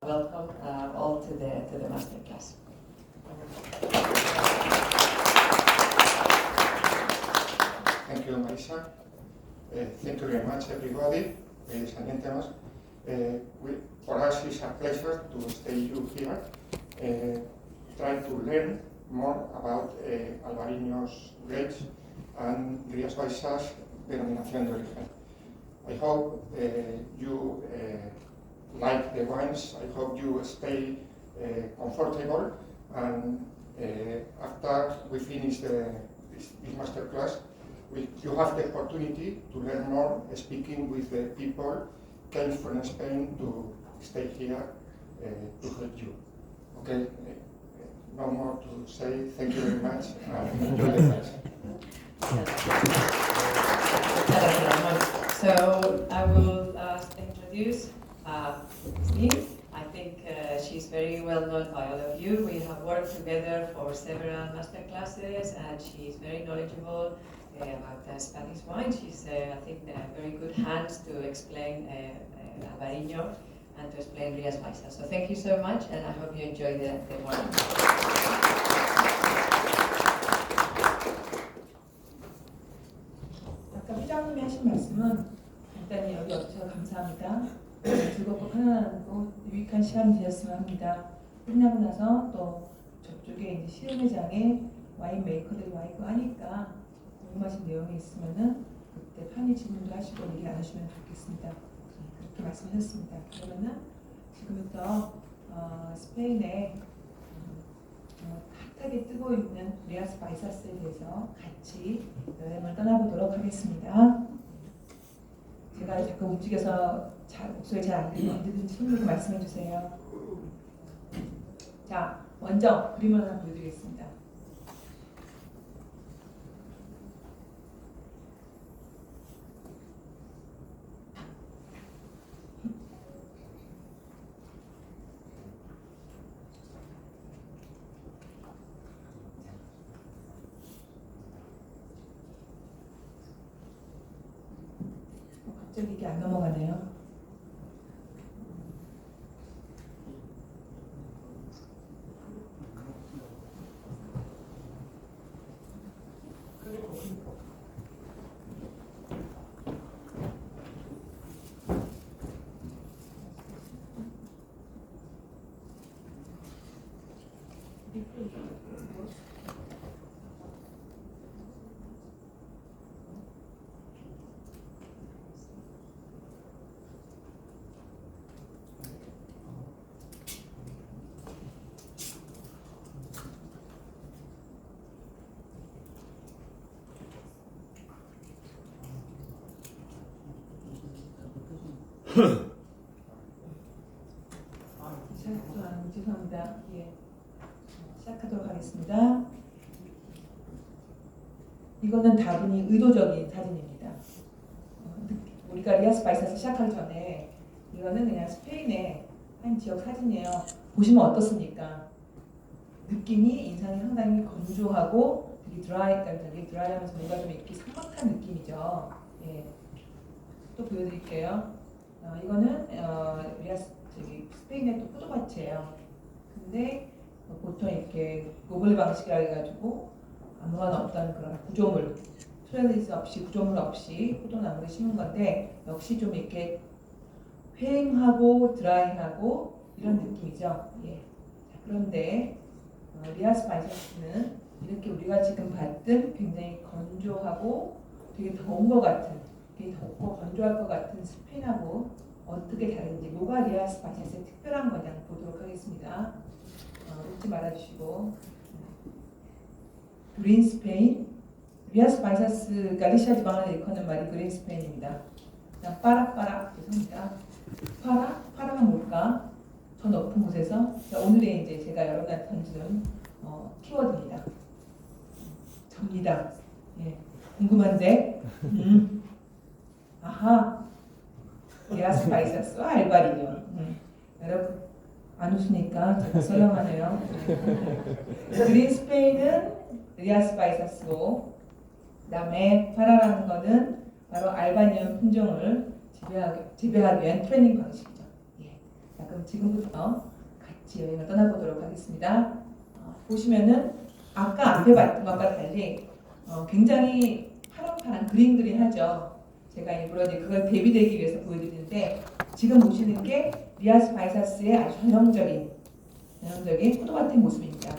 Welcome all to the masterclass. Thank you, Marisa. Thank you very much, everybody, ladies and gentlemen. For us, it's a pleasure to stay you here, try to learn more about Alvarinhos grapes and Rías Baixas denominación de origen. I hope you like the wines. I hope you stay comfortable, and after we finish this masterclass, you have the opportunity to learn more speaking with the people came from Spain to stay here to help you. Okay, no more to say. Thank you very much and enjoy the class. So I will introduce Steve. I think she's very well known by all of you. We have worked together for several master classes, and she's very knowledgeable about Spanish wine. She's, I think, in very good hands to explain Alvarinho and to explain Rías Baixas. So thank you so much, and I hope you enjoy the wine. 아까 회장님이 하신 말씀은 간단히 여기 와주셔서 감사합니다. 즐겁고 편안하고 유익한 시간이 되었으면 합니다. 끝나고 나서 또 저쪽에 이제 시음회장에 와인 메이커들이 와 있고 하니까 궁금하신 내용이 있으면은 그때 판의 질문도 하시고 얘기 나누시면 좋겠습니다. 그렇게 말씀하셨습니다. 그러면은 지금부터 스페인의 핫하게 뜨고 있는 리아스 바이사스에 대해서 같이 여행을 떠나보도록 하겠습니다. 제가 자꾸 움직여서 목소리 잘 안 들리면 언제든지 손으로 말씀해 주세요. 자, 먼저 그림을 하나 보여드리겠습니다. 갑자기 이게 안 넘어가네요. 죄송합니다. 예. 시작하도록 하겠습니다. 이거는 다분히 의도적인 사진입니다. 우리가 리아스 바이사스 시작하기 전에 이거는 그냥 스페인의 한 지역 사진이에요. 보시면 어떻습니까? 느낌이 인상이 상당히 건조하고 되게 드라이하면서 뭔가 좀 이렇게 삭막한 느낌이죠. 예. 또 보여드릴게요. 이거는 스페인의 또 포도밭이에요. 근데 보통 이렇게 노블 방식이라 해가지고 아무거나 없다는 그런 구조물, 트레디스 없이 구조물 없이 포도나무를 심은 건데 역시 좀 이렇게 휑하고 드라이하고 이런 느낌이죠. 예. 자, 그런데 리아스 바이사스는 이렇게 우리가 지금 봤던 굉장히 건조하고 되게 더운 것 같은, 되게 덥고 건조할 것 같은 스페인하고 어떻게 다른지, 뭐가 리아스 바이사스의 특별한 거냐 보도록 하겠습니다. 웃지 말아주시고. 그린 스페인, 리아스 바이사스 갈리시아 지방을 일컫는 말이 그린 스페인입니다. 그냥 빠라빠라, 죄송합니다. 파라가 뭘까? 저 높은 곳에서. 오늘의 이제 제가 여러분한테 던지는 키워드입니다. 접니다. 예. 궁금한데? 아하. 리아스 바이사스와 알바리뇨. 여러분 안 웃으니까 제가 설명하네요. 그린 스페인은 리아스 바이사스고, 그다음에 파라라는 거는 바로 알바니언 품종을 재배하기 위한 트레이닝 방식이죠. 예. 그럼 지금부터 같이 여행을 떠나보도록 하겠습니다. 보시면은 아까 앞에 봤던 것과 달리 굉장히 파란파란 그린그린하죠. 제가 일부러 이제 그걸 대비되기 위해서 보여드리는데 지금 보시는 게 리아스 바이사스의 아주 전형적인 포도 같은 모습입니다.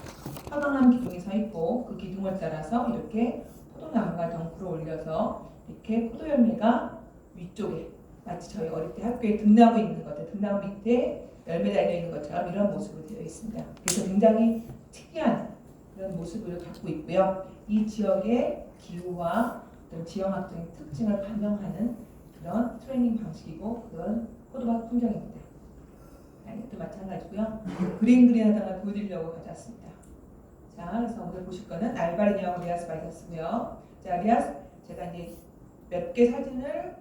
화강암 기둥이 서 있고 그 기둥을 따라서 이렇게 포도나무가 덩크로 올려서 이렇게 포도 열매가 위쪽에 마치 저희 어릴 때 학교에 등나무 있는 것들, 등나무 밑에 열매 달려 있는 것처럼 이런 모습으로 되어 있습니다. 그래서 굉장히 특이한 그런 모습을 갖고 있고요. 이 지역의 기후와 어떤 지형학적인 특징을 반영하는 그런 트레이닝 방식이고 그런 포도밭 풍경입니다. 이것도 마찬가지고요. 그린하다는 걸 보여드리려고 가져왔습니다. 자, 그래서 오늘 보실 거는 알바리뇨하고 리아스 바이사스고요. 자, 리아스 제가 이제 몇 개 사진을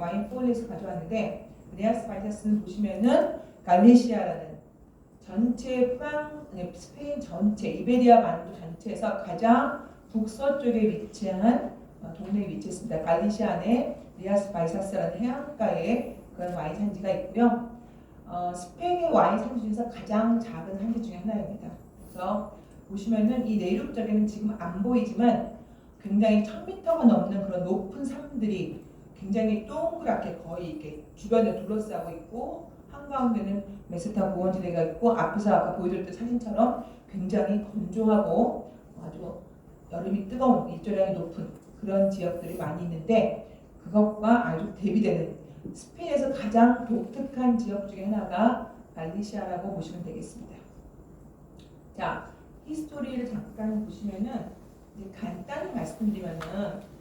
와인 폴리에서 가져왔는데 리아스 바이사스는 보시면은 갈리시아라는 전체 스페인 전체 이베리아 반도 전체에서 가장 북서쪽에 위치한 동네에 위치했습니다. 갈리시아 안에 리아스 바이사스라는 해안가에 그런 와인 산지가 있고요. 스페인의 와인 산지 중에서 가장 작은 산지 중에 하나입니다. 그래서 보시면은 이 내륙쪽에는 지금 안 보이지만 굉장히 1000m가 넘는 그런 높은 산들이 굉장히 동그랗게 거의 이렇게 주변에 둘러싸고 있고 한가운데는 메세타 고원지대가 있고 앞에서 아까 보여드렸던 사진처럼 굉장히 건조하고 아주 여름이 뜨거운 일조량이 높은 그런 지역들이 많이 있는데 그것과 아주 대비되는 스페인에서 가장 독특한 지역 중에 하나가 갈리시아라고 보시면 되겠습니다. 자, 히스토리를 잠깐 보시면은 이제 간단히 말씀드리면은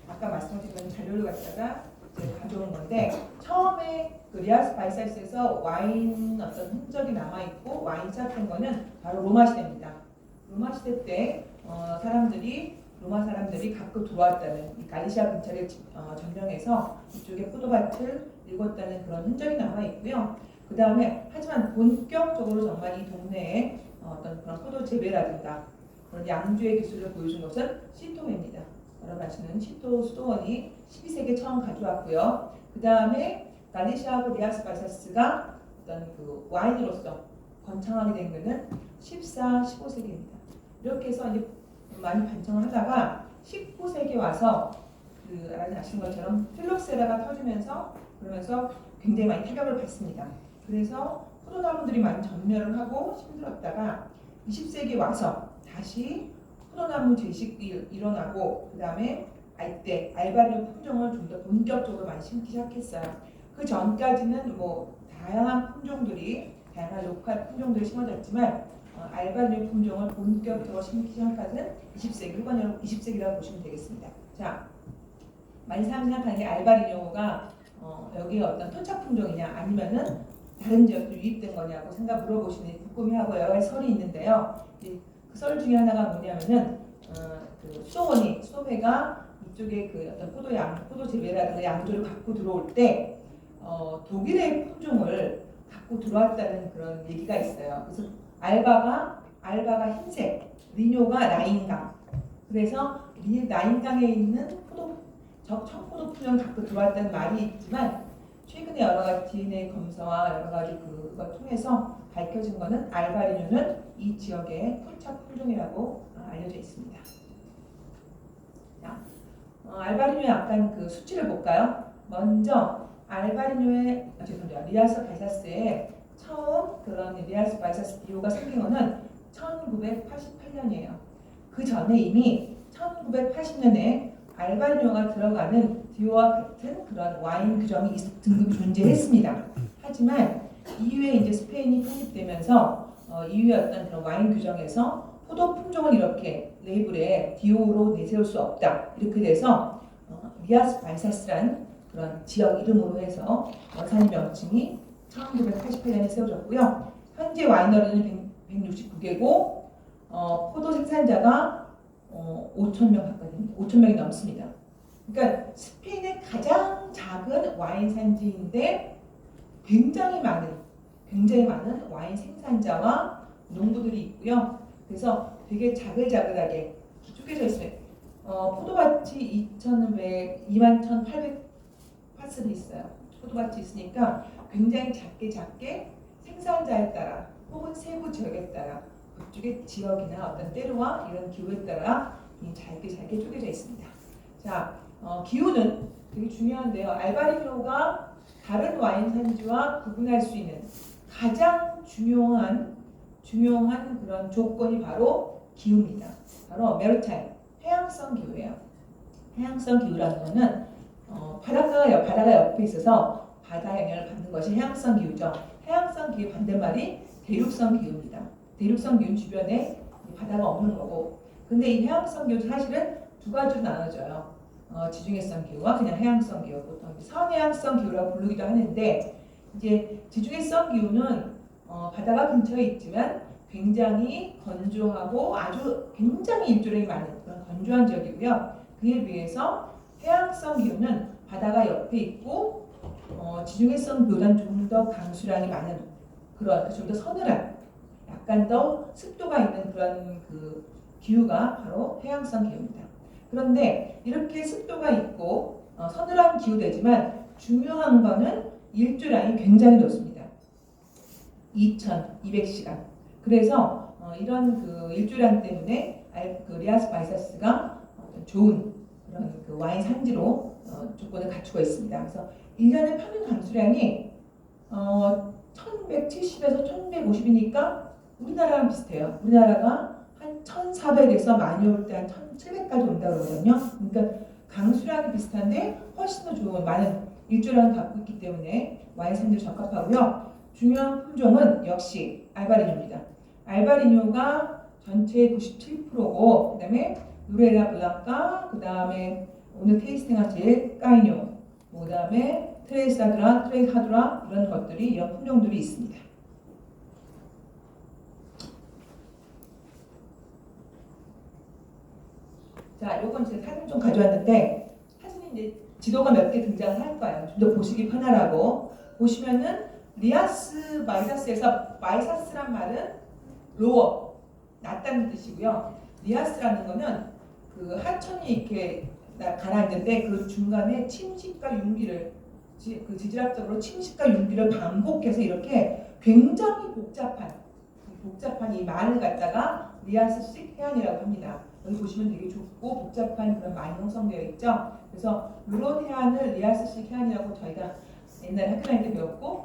아까 말씀드린 건 자료를 갖다가 이제 가져온 건데 처음에 그 리아스 바이사스에서 와인 어떤 흔적이 남아 있고 와인 시작된 거는 바로 로마 시대입니다. 로마 시대 때 로마 사람들이 가끔 들어왔다는 이 갈리시아 근처를 점령해서 이쪽에 포도밭을 일궜다는 그런 흔적이 남아 있고요. 그 다음에 하지만 본격적으로 정말 이 동네에 어떤 그런 포도 재배라든가 그런 양주의 기술을 보여준 것은 시토메입니다. 여러분 아시는 시토 수도원이 12세기에 처음 가져왔고요. 그 다음에 갈리시아하고 리아스 바이사스가 어떤 그 와인으로서 번창하게 된 것은 14, 15세기입니다. 이렇게 해서 이제 많이 번창을 하다가 19세기에 와서 아시는 것처럼 필로세라가 터지면서 그러면서 굉장히 많이 타격을 받습니다. 그래서 포도나무들이 많이 전멸을 하고 힘들었다가 20세기에 와서 다시 포도나무 재식이 일어나고 그 다음에 이때 알바리뇨 품종을 좀 더 본격적으로 많이 심기 시작했어요. 그 전까지는 뭐 다양한 로컬 품종들이 심어졌지만 알바리뇨 품종을 본격적으로 심기 시작하는 20세기 후반이라고 20세기라고 보시면 되겠습니다. 자, 많이 생각하는 게 알바리뇨가 여기에 어떤 토착 품종이냐 아니면은 다른 지역도 유입된 거냐고 물어보시는 궁금해하고 여러 가지 설이 있는데요. 그 설 중에 하나가 뭐냐면은 그 수도회가 이쪽에 그 어떤 포도 재배라든가 양조를 갖고 들어올 때 독일의 품종을 갖고 들어왔다는 그런 얘기가 있어요. 그래서 알바가 흰색, 리뇨가 라인강. 그래서 라인강에 있는 청포도 품종을 갖고 들어왔다는 말이 있지만 최근에 여러 가지 DNA 검사와 여러 가지 그걸 통해서 밝혀진 것은 알바리뇨는 이 지역의 토착 품종이라고 알려져 있습니다. 자, 알바리뇨의 약간 그 수치를 볼까요? 먼저 리아스 바이사스의 처음 그런 리아스 바이사스 디오가 생긴 것은 1988년이에요. 그 전에 이미 1980년에 알바리뇨가 들어가는 디오와 같은 그런 와인 규정이 등급이 존재했습니다. 하지만 이후에 이제 스페인이 편입되면서 이후의 어떤 그런 와인 규정에서 포도 품종을 이렇게 레이블에 디오로 내세울 수 없다 이렇게 돼서 리아스 바이사스라는 그런 지역 이름으로 해서 원산지 명칭이 1988년에 세워졌고요. 현재 와이너리는 169개고 포도 생산자가 5,000명 가까이 됩니다. 5,000명이 넘습니다. 그러니까 스페인의 가장 작은 와인 산지인데 굉장히 많은 와인 생산자와 농부들이 있고요. 그래서 되게 자글자글하게 쪼개져 있어요. 포도밭이 21,800 파스리 있어요. 포도밭이 있으니까 굉장히 작게 생산자에 따라 혹은 세부 지역에 따라 그쪽의 지역이나 어떤 때로와 이런 기후에 따라 잘게 쪼개져 있습니다. 자, 기후는 되게 중요한데요. 알바리뇨가 다른 와인 산지와 구분할 수 있는 가장 중요한 그런 조건이 바로 기후입니다. 바로 메리타임, 해양성 기후예요. 해양성 기후라는 것은 바다가 옆에 있어서 바다 영향을 받는 것이 해양성 기후죠. 해양성 기후의 반대말이 대륙성 기후입니다. 대륙성 기후는 주변에 바다가 없는 거고, 근데 이 해양성 기후 사실은 두 가지로 나눠져요. 지중해성 기후와 그냥 해양성 기후, 보통 선해양성 기후라고 부르기도 하는데, 이제 지중해성 기후는 바다가 근처에 있지만 굉장히 건조하고 아주 굉장히 일조량이 많은 그런 건조한 지역이고요. 그에 비해서 해양성 기후는 바다가 옆에 있고 지중해성 기후보다는 좀 더 강수량이 많은 그런 좀 더 서늘한 약간 더 습도가 있는 그런 그 기후가 바로 해양성 기후입니다. 그런데 이렇게 습도가 있고 서늘한 기후되지만 중요한 거는 일조량이 굉장히 높습니다. 2,200시간. 그래서 이런 그 일조량 때문에 그 리아스 바이사스가 좋은 그런 그 와인 산지로 조건을 갖추고 있습니다. 그래서 1년의 평균 강수량이 1170에서 1150이니까 우리나라랑 비슷해요. 우리나라가 한 1400에서 많이 올 때 한 1700까지 온다고 그러거든요. 그러니까 강수량이 비슷한데 훨씬 더 좋은 많은 일조량을 갖고 있기 때문에 와인 산지에 적합하고요. 중요한 품종은 역시 알바리뇨입니다. 알바리뇨가 전체의 97%고, 그 다음에 누레라 블랑카, 그 다음에 오늘 테이스팅한 제일 까이뇨, 그 다음에 트레이사드라, 트레이하드라 이런 것들이 이런 품종들이 있습니다. 자, 요건 제가 사진 좀 가져왔는데 사진이 이제 지도가 몇 개 등장을 할 거예요. 좀 더 보시기 편하라고. 보시면은 리아스 바이사스에서 바이사스란 말은 로어, 낮다는 뜻이고요. 리아스라는 거는 그 하천이 이렇게 가라앉는데 그 중간에 침식과 융기를 그 지질학적으로 침식과 융기를 반복해서 이렇게 굉장히 복잡한 이 말을 갖다가 리아스식 해안이라고 합니다. 여기 보시면 되게 좁고 복잡한 그런 말이 형성되어 있죠. 그래서 이런 해안을 리아스식 해안이라고 저희가 옛날에 학교 다닐 때 배웠고,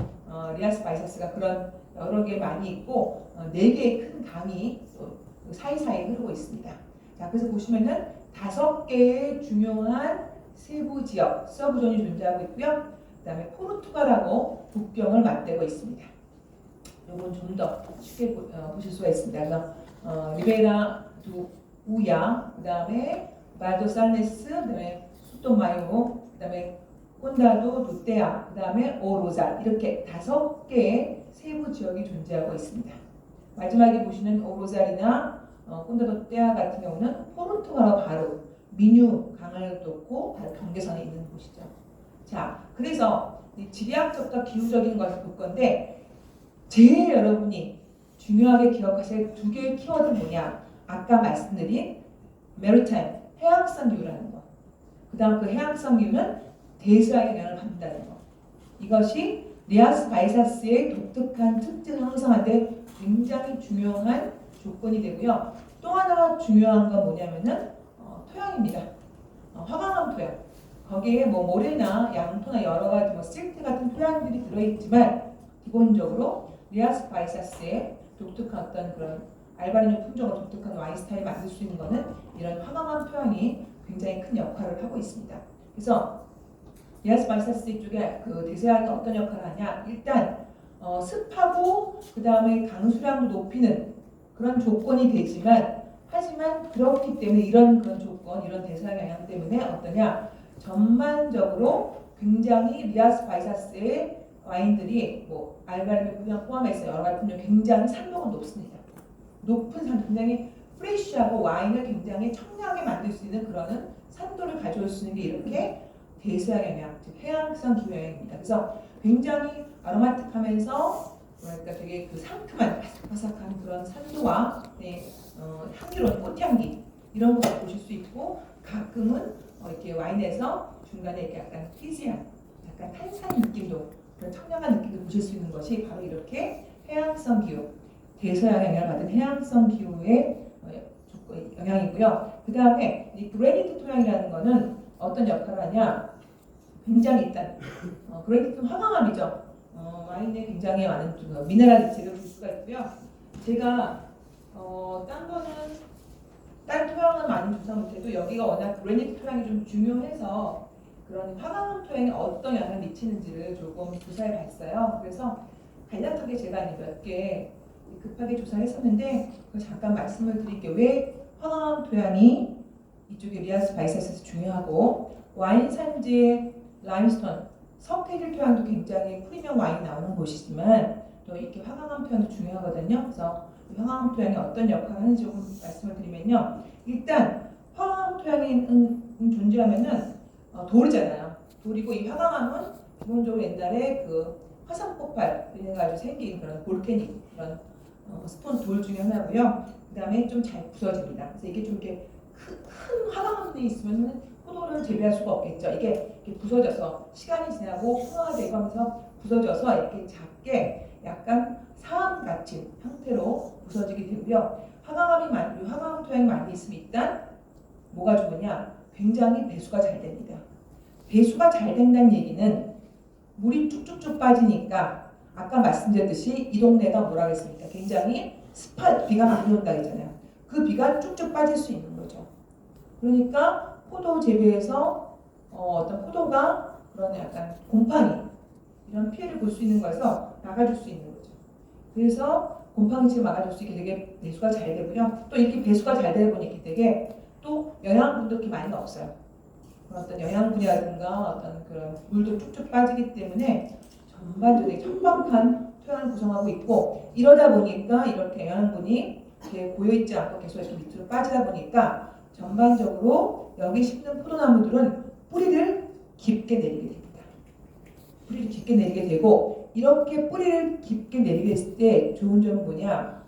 리아스 바이사스가 그런 여러 개 많이 있고 4개의 큰 강이 또 사이사이 흐르고 있습니다. 자, 그래서 보시면은 5개의 중요한 세부 지역, 서부존이 존재하고 있고요. 그 다음에 포르투갈하고 국경을 맞대고 있습니다. 요건 좀 더 쉽게 보실 수가 있습니다. 그래서 리베라 두 우야, 그 다음에 말도 살네스, 그 다음에 소토마요, 그 다음에 콘다도 두테아, 그 다음에 오로잘, 이렇게 5개의 세부 지역이 존재하고 있습니다. 마지막에 보시는 오로잘이나 콘다도 두테아 같은 경우는 포르투갈과 바로 미뉴 강을 놓고 바로 경계선에 있는 곳이죠. 자, 그래서 이 지리학적과 기후적인 것을 볼 건데, 제일 여러분이 중요하게 기억하실 2개의 키워드는 뭐냐? 아까 말씀드린 메리타임, 해양성 기후라는 거. 그 다음 그 해양성 기후는 대서양의 영향을 받는다는 거. 이것이 리아스 바이사스의 독특한 특징을 형성하는 데 굉장히 중요한 조건이 되고요. 또 하나 중요한 건 뭐냐면은 토양입니다. 화강암 토양. 거기에 뭐 모래나 양토나 여러 가지 뭐 실트 같은 토양들이 들어있지만 기본적으로 리아스 바이사스의 독특한 어떤 그런 알바리뇨 품종과 독특한 와인 스타일을 만들 수 있는 것은 이런 화강암 토양이 굉장히 큰 역할을 하고 있습니다. 그래서 리아스 바이사스 쪽에 그 대서양이 어떤 역할을 하냐? 일단 습하고 그 다음에 강수량도 높이는 그런 조건이 되지만, 하지만 그렇기 때문에 이런 그런 조건, 이런 대서양 영향 때문에 어떠냐? 전반적으로 굉장히 리아스 바이사스의 와인들이 뭐 알바리뇨 품종 포함해서 여러 가지 품종 굉장히 산도가 높습니다. 높은 산도, 굉장히 프레쉬하고 와인을 굉장히 청량하게 만들 수 있는 그런 산도를 가져올 수 있는 게 이렇게 대서양 영향, 즉 해양성 기후 영향입니다. 그래서 굉장히 아로마틱하면서 뭐랄까 되게 그 상큼한 바삭바삭한 그런 산도와 향기로운 꽃향기 이런 것을 보실 수 있고, 가끔은 이렇게 와인에서 중간에 이렇게 약간 피지한, 약간 탄산 느낌도, 그런 청량한 느낌도 보실 수 있는 것이 바로 이렇게 해양성 기후, 대서양 영향을 받은 해양성 기후의 영향이고요. 그 다음에 이 그래니트 토양이라는 거는 어떤 역할을 하냐? 굉장히 일단 그래니트는 화강암이죠. 와인에 굉장히 많은 미네랄 리치를 볼 수가 있고요. 제가 딴 토양은 많이 조사 못해도 여기가 워낙 그래니트 토양이 좀 중요해서 그런 화강암 토양에 어떤 영향을 미치는지를 조금 조사해 봤어요. 그래서 간략하게 제가 몇 개 급하게 조사했었는데 잠깐 말씀을 드릴게요. 왜 화강암 토양이 이쪽에 리아스 바이사스에서 중요하고 와인 산지의 라임스톤, 석회질 토양도 굉장히 프리미엄 와인이 나오는 곳이지만 또 이렇게 화강암 토양도 중요하거든요. 그래서 이 화강암 토양이 어떤 역할을 하는지 조금 말씀을 드리면요. 일단 화강암 토양이 존재하면은 돌이잖아요. 돌이고 이 화강암은 기본적으로 옛날에 그 화산 폭발 이래가지고 생긴 그런 볼케닉 그런 스톤 돌 중에 하나고요. 그 다음에 좀 잘 부서집니다. 그래서 이게 좀 이렇게 큰 화강암이 있으면 포도를 재배할 수가 없겠죠. 이게 이렇게 부서져서 시간이 지나고 풍화가 되고 하면서 부서져서 이렇게 작게 약간 사암 같은 형태로 부서지게 되고요. 화강암 토양이 많이 있으면 일단 뭐가 좋으냐? 굉장히 배수가 잘 됩니다. 배수가 잘 된다는 얘기는 물이 쭉쭉쭉 빠지니까 아까 말씀드렸듯이 이 동네가 뭐라 그랬습니까? 굉장히 비가 많이 온다 했잖아요. 그 비가 쭉쭉 빠질 수 있는 거죠. 그러니까 포도 재배에서 어떤 포도가 그런 약간 곰팡이 이런 피해를 볼 수 있는 거에서 막아줄 수 있는 거죠. 그래서 곰팡이를 막아줄 수 있게 되게 배수가 잘 되고요. 또 이렇게 배수가 잘 되다 보니 되게 또 영양분도 이렇게 많이 없어요. 어떤 영양분이라든가 어떤 그런 물도 쭉쭉 빠지기 때문에 전반적으로 척박한 토양을 구성하고 있고 이러다 보니까 이렇게 영양분이 이렇게 고여있지 않고 계속 이렇게 밑으로 빠지다 보니까 전반적으로 여기 심는 포도나무들은 뿌리를 깊게 내리게 됩니다. 뿌리를 깊게 내리게 되고 이렇게 뿌리를 깊게 내리게 했을 때 좋은 점은 뭐냐?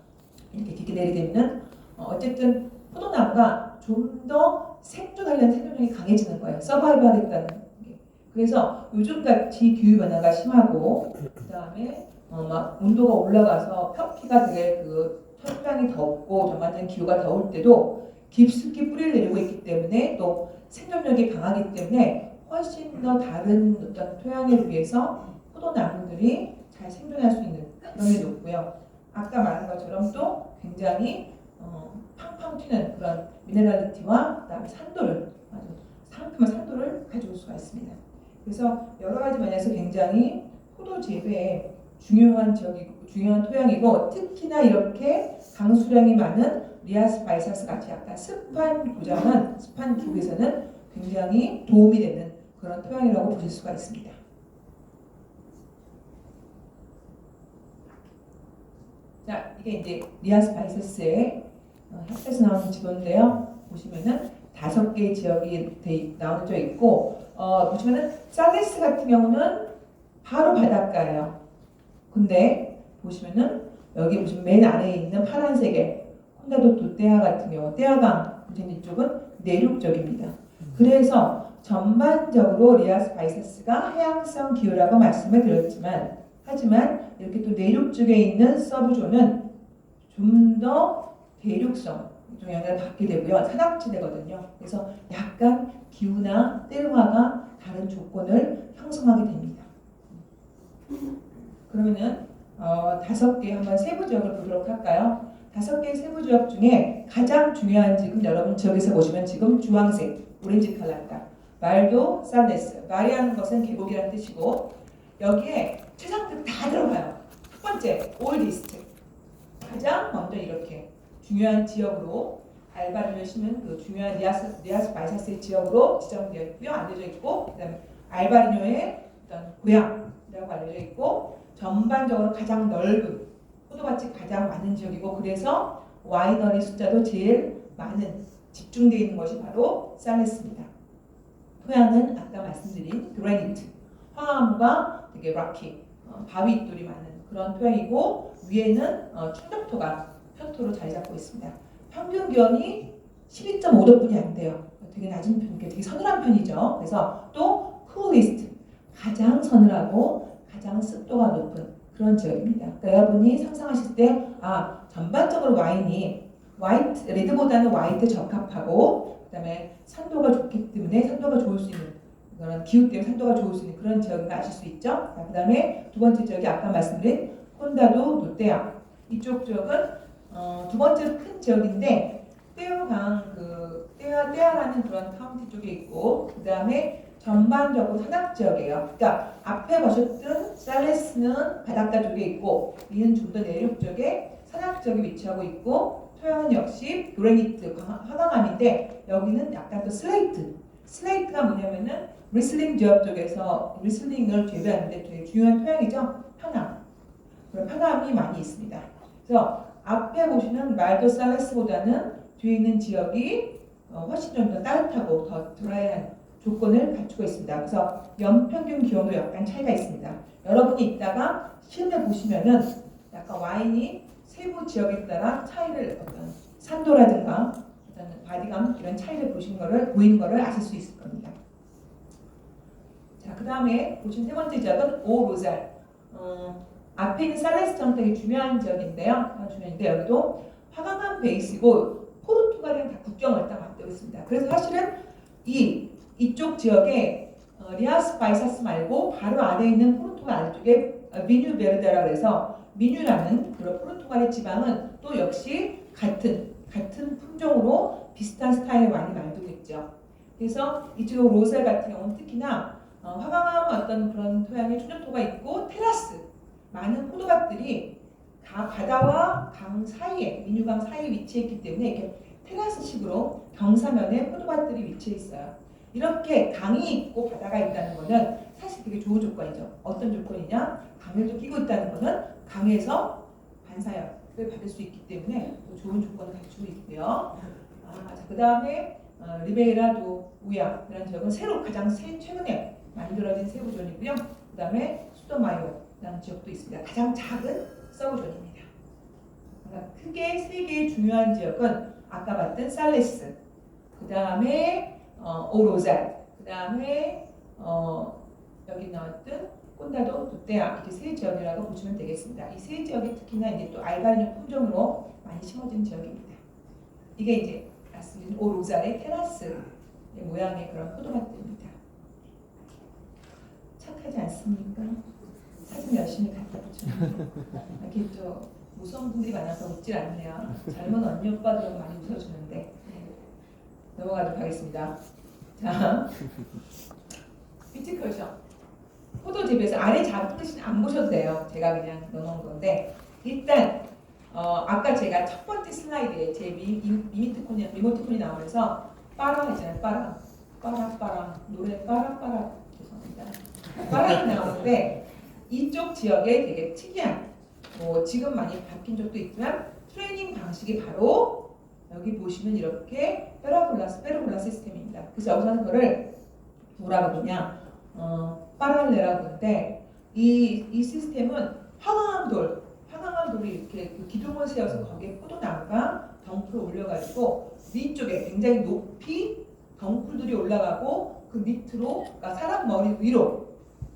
이렇게 깊게 내리게 되면 어쨌든 포도나무가 좀 더 생존하려는 생존력이 강해지는 거예요. 서바이브 하겠다는 게. 그래서 요즘같이 기후 변화가 심하고 그 다음에 막 온도가 올라가서 표피가 되게 그 토양이 덥고 전반적인 기후가 더울 때도 깊숙이 뿌리를 내리고 있기 때문에 또 생존력이 강하기 때문에 훨씬 더 다른 어떤 토양에 비해서 포도나무들이 잘 생존할 수 있는 그런 게 높고요. 아까 말한 것처럼 또 굉장히 팡팡 튀는 그런 미네랄리티와 그다음에 산도를 아주 상큼한 산도를 가져올 수가 있습니다. 그래서 여러 가지 면에서 굉장히 포도 재배에 중요한 지역이고 중요한 토양이고 특히나 이렇게 강수량이 많은 리아스 바이사스 같이 약간 습한 기후에서는 굉장히 도움이 되는 그런 토양이라고 보실 수가 있습니다. 자, 이게 이제 리아스 바이사스의 학교에서 나오는 지도인데요. 보시면은 5개의 지역이 나눠져 있고 보시면은 살레스 같은 경우는 바로 바닷가예요. 근데 보시면은 여기 보시면 맨 아래에 있는 파란색의 콘다도 떼아 같은 경우 떼아강 이쪽은 내륙적입니다. 그래서 전반적으로 리아스 바이사스가 해양성 기후라고 말씀을 드렸지만 하지만 이렇게 또 내륙 쪽에 있는 서부조는 좀 더 대륙성 좀 영향을 받게 되고요. 산악지대거든요. 그래서 약간 기후나 때와가 다른 조건을 형성하게 됩니다. 그러면은 5개 한번 세부 지역을 보도록 할까요? 5개의 세부 지역 중에 가장 중요한 지금 여러분 지역에서 보시면 지금 주황색, 오렌지 컬러입니다. 말도 살레스, 말이라는 것은 계곡이라는 뜻이고 여기에 최상급 다 들어가요. 첫 번째, 올리스트. 가장 먼저 이렇게 중요한 지역으로 알바리뇨 심은 그 중요한 리아스 바이사스의 지역으로 지정되어 있고요. 알려져 있고 그다음에 알바리뇨의 어떤 고향이라고 알려져 있고 전반적으로 가장 넓은 포도밭이 가장 많은 지역이고 그래서 와이너리 숫자도 제일 많은 집중되어 있는 것이 바로 살레스입니다. 토양은 아까 말씀드린 그래니트, 황화무가 되게 락키, 바위돌이 많은 그런 토양이고 위에는 충격토가 편토로 자리 잡고 있습니다. 평균 기온이 12.5도뿐이 안 돼요. 되게 낮은 편, 되게 서늘한 편이죠. 그래서 또 쿨리스트, 가장 서늘하고 가장 습도가 높은 그런 지역입니다. 그러니까 여러분이 상상하실 때 전반적으로 와인이 레드보다는 화이트에 적합하고 그다음에 산도가 좋기 때문에 산도가 좋을 수 있는 그런 기후 때문에 산도가 좋을 수 있는 그런 지역을 아실 수 있죠. 그다음에 두 번째 지역이 아까 말씀드린 콘다도 노떼아 이쪽 지역은 두 번째로 큰 지역인데 떼아라는 그런 카운티 쪽에 있고 그다음에 전반적으로 산악 지역이에요. 그러니까 앞에 보셨던 살레스는 바닷가 쪽에 있고 이는 좀 더 내륙 쪽에 산악 지역에 위치하고 있고 토양은 역시 그래니트 화강암인데 여기는 약간 또 슬레이트가 뭐냐면은 리슬링 지역 쪽에서 리슬링을 재배하는데 되게 중요한 토양이죠. 평암. 그런 평암이 많이 있습니다. 그래서 앞에 보시는 말도 살레스보다는 뒤에 있는 지역이 훨씬 좀 더 따뜻하고 더 드라이한 조건을 갖추고 있습니다. 그래서 연평균 기온도 약간 차이가 있습니다. 여러분이 이따가 시험에 보시면은 약간 와인이 세부 지역에 따라 차이를 어떤 산도라든가 어떤 바디감 이런 차이를 보이는 거를 아실 수 있을 겁니다. 자, 그 다음에 보신 세 번째 지역은 오로잘. 앞에 있는 살레스처럼 되게 중요한 지역인데요. 여기도 화강암 베이스고 포르투갈이랑 다 국경을 딱 맞대고 있습니다. 그래서 사실은 이쪽 지역에 리아스 바이사스 말고 바로 아래에 있는 포르투갈 아래쪽에 미뉴 베르데라고 해서 미뉴라는 그런 포르투갈의 지방은 또 역시 같은 품종으로 비슷한 스타일의 와인이 많이 있죠. 그래서 이쪽 로셀 같은 경우는 특히나 화강암 어떤 그런 토양의 초전토가 있고 테라스 많은 포도밭들이 바다와 강 사이에 민유강 사이에 위치해 있기 때문에 이렇게 테라스식으로 경사면에 포도밭들이 위치해 있어요. 이렇게 강이 있고 바다가 있다는 것은 사실 되게 좋은 조건이죠. 어떤 조건이냐? 강을 또 끼고 있다는 것은 강에서 반사역을 받을 수 있기 때문에 좋은 조건을 갖추고 있고요. 그 다음에 리베이라 도 우야라는 지역은 가장 최근에 만들어진 세부존이고요. 그 다음에 수도마요라는 지역도 있습니다. 가장 작은 서부존입니다. 그러니까 크게 세 개의 중요한 지역은 아까 봤던 살레스, 그 다음에 오로잘, 그 다음에 여기 나왔던 콘다도 도떼아 이렇게 세 지역이라고 보시면 되겠습니다. 이 세 지역이 특히나 이제 또 알바리뇽 품종으로 많이 심어진 지역입니다. 이게 이제 말씀드린 오로잘의 테라스 모양의 그런 포도밭들입니다. 착하지 않습니까? 사진 열심히 갖다 붙여요. 이렇게 또 무서운 분들이 많아서 웃질 않네요. 젊은 언니 오빠들은 많이 웃어주는데 넘어가도록 하겠습니다. 자, 비티컬처 포도즙에서 아래 자극 안 보셔도 돼요. 제가 그냥 넣어놓은 건데 일단 아까 제가 첫 번째 슬라이드에 제 리모트콘이 나오면서 빠랑 있잖아요. 빠랑 노래 빠랑 죄송합니다. 빠랑이 나오는데 이쪽 지역에 되게 특이한 지금 많이 바뀐 적도 있지만 트레이닝 방식이 바로 여기 보시면 이렇게 페라볼라 시스템입니다. 그래서 여기서는 그거를 뭐라고 부르냐 파랄레라고 하는데 이 시스템은 화강암돌이 이렇게 그 기둥을 세워서 거기에 포도나무가 덩쿨을 올려가지고 위쪽에 굉장히 높이 덩쿨들이 올라가고 그 밑으로 그러니까 사람 머리 위로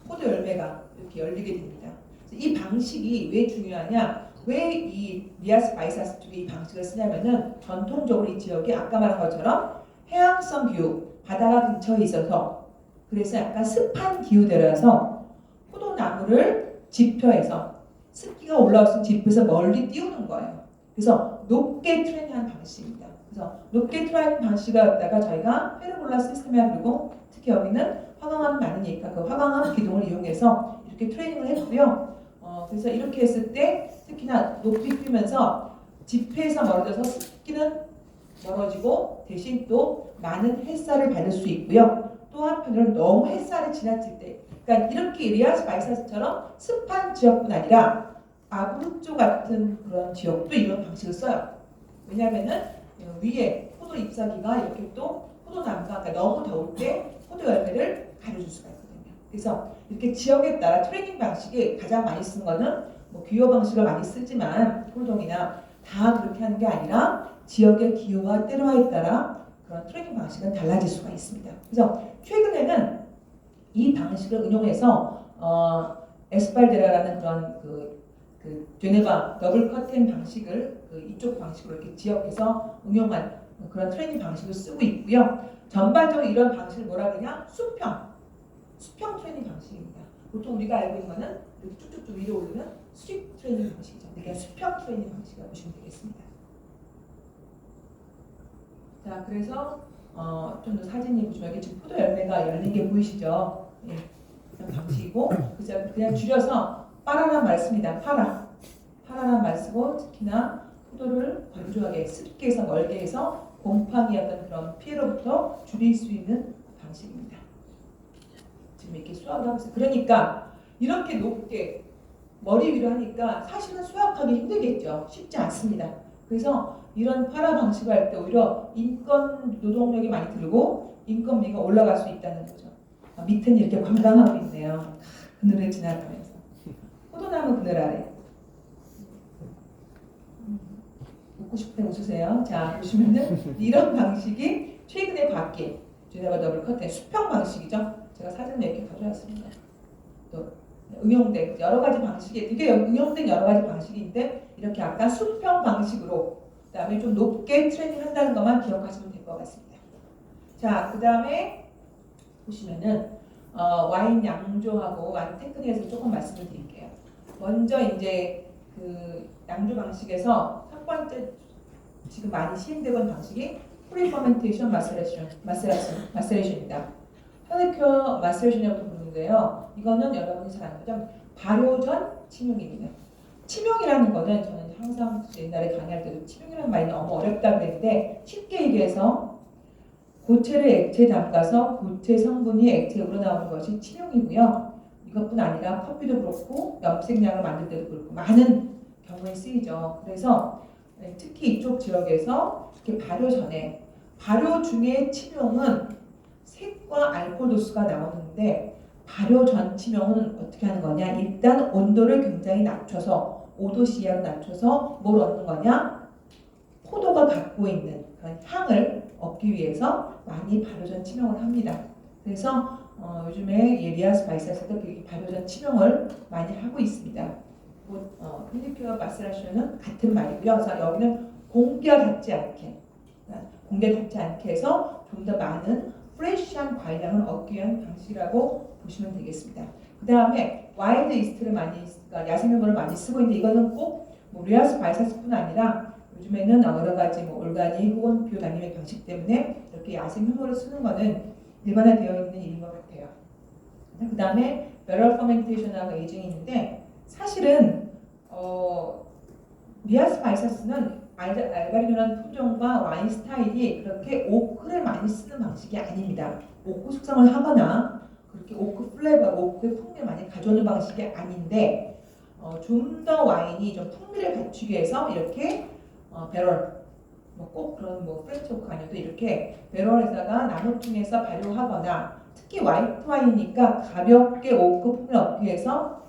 포도 열매가 이렇게 열리게 됩니다. 이 방식이 왜 중요하냐? 왜 이 리아스 바이사스 쪽에 이 방식을 쓰냐면은 전통적으로 이 지역이 아까 말한 것처럼 해양성 기후, 바다가 근처에 있어서 그래서 약간 습한 기후대로라서 포도나무를 지표해서 습기가 올라왔으면 지표에서 멀리 띄우는 거예요. 그래서 높게 트레이닝하는 방식입니다. 그래서 높게 트레이닝 방식을 갖다가 저희가 페르볼라 시스템이라고 부르고 특히 여기는 화강암이 많으니까 그 화강암 기둥을 이용해서 이렇게 트레이닝을 했고요. 그래서 이렇게 했을 때 특히나 높이 뛰면서 지표에서 멀어져서 습기는 멀어지고 대신 또 많은 햇살을 받을 수 있고요. 또 한편으로는 너무 햇살이 지나칠 때 그러니까 이렇게 리아스 바이사스처럼 습한 지역뿐 아니라 아브루조 같은 그런 지역도 이런 방식을 써요. 왜냐하면은 위에 포도 잎사귀가 이렇게 또 포도나무가 그러니까 너무 더울 때 포도 열매를 가려줄 수가 있거든요. 그래서 이렇게 지역에 따라 트레이닝 방식이 가장 많이 쓰는 거는 기호 방식을 많이 쓰지만 홀동이나 다 그렇게 하는 게 아니라 지역의 기후와 때로에 따라 그런 트레이닝 방식은 달라질 수가 있습니다. 그래서 최근에는 이 방식을 응용해서 에스팔데라라는 그런 그 제네바 더블 커튼 방식을 이쪽 방식으로 이렇게 지역해서 응용한 그런 트레이닝 방식을 쓰고 있고요. 전반적으로 이런 방식을 뭐라 그러냐? 수평 트레이닝 방식입니다. 보통 우리가 알고 있는 거는 이렇게 쭉쭉쭉 위로 오르는 수직 트레이닝 방식이죠. 이게 수평 트레이닝 방식이라고 보시면 되겠습니다. 자, 그래서 좀 더 사진이 보시면 여기 지금 포도 열매가 열린 게 보이시죠? 예, 그런 방식이고 그냥 줄여서 파라란 말 씁니다. 파라란 말 쓰고 특히나 포도를 건조하게 습게 해서 멀게 해서 곰팡이 어떤 그런 피해로부터 줄일 수 있는 방식입니다. 지금 이렇게 수학을 하고 있어요. 그러니까 이렇게 높게 머리 위로 하니까 사실은 수학하기 힘들겠죠. 쉽지 않습니다. 그래서 이런 파라 방식을 할 때 오히려 인건 노동력이 많이 들고 인건비가 올라갈 수 있다는 거죠. 밑은 이렇게 관광하고 있네요. 그늘을 지나가면서. 포도나무 그늘 아래. 웃고 싶을 때 웃으세요. 자, 보시면은 이런 방식이 최근에 바뀐 제네바 더블 커튼 수평 방식이죠. 제가 사진을 이렇게 가져왔습니다. 또 응용된 여러 가지 방식이 되게 응용된 여러 가지 방식인데 이렇게 아까 수평 방식으로 그다음에 좀 높게 트레이닝 한다는 것만 기억하시면 될 것 같습니다. 자, 그다음에 보시면은 와인 양조하고 와인 테크닉에서 조금 말씀을 드릴게요. 먼저 이제 그 양조 방식에서 첫 번째 지금 많이 시행되고 있는 방식이 프리퍼멘테이션 마세레이션입니다. 혈액효 마세레이션이라고 부르는데요. 이거는 여러분이 잘 아는 거죠. 발효 전 침용입니다. 침용이라는 거는 저는 항상 옛날에 강의할 때도 침용이라는 말이 너무 어렵다 그랬는데 쉽게 얘기해서 고체를 액체에 담가서 고체 성분이 액체에 우러나오는 것이 침용이고요. 이것뿐 아니라 커피도 그렇고 염색약을 만들 때도 그렇고 많은 경우에 쓰이죠. 그래서 특히 이쪽 지역에서 이렇게 발효 중에 침용은 색과 알코올 도수가 나오는데 발효 전 침용은 어떻게 하는 거냐? 일단 온도를 굉장히 낮춰서 5도 이하로 낮춰서 뭘 얻는 거냐? 포도가 갖고 있는 그런 향을 얻기 위해서 많이 발효 전 침용을 합니다. 그래서 요즘에 리아스 바이사스도 발효 전 침용을 많이 하고 있습니다. 필리피와 마세라션은 같은 말이고요. 그래서 여기는 공기가 닿지 않게 해서 좀 더 많은 프레시한 과일향을 얻기 위한 방식이라고 보시면 되겠습니다. 그 다음에 와일드 이스트를 야생효모를 많이 쓰고 있는데 이거는 꼭 리아스 바이사스뿐 아니라 요즘에는 여러 가지 올가닉 혹은 비오다니믹 방식 때문에 이렇게 야생효모를 쓰는 거는 일반화되어 있는 일인 것 같아요. 그 다음에 배럴 퍼멘테이션하고 에이징이 있는데 사실은 리아스 바이사스는 알바리노라는 품종과 와인 스타일이 그렇게 오크를 많이 쓰는 방식이 아닙니다. 오크 숙성을 하거나 그렇게 오크 플레이버, 오크의 풍미를 많이 가져오는 방식이 아닌데 좀 더 와인이 좀 풍미를 갖추기 위해서 이렇게 배럴, 꼭 그런 프렌치 오크 아니어도 이렇게 배럴에다가 나무통에서 발효하거나 특히 화이트 와인이니까 가볍게 오크 풍미를 얻기 위해서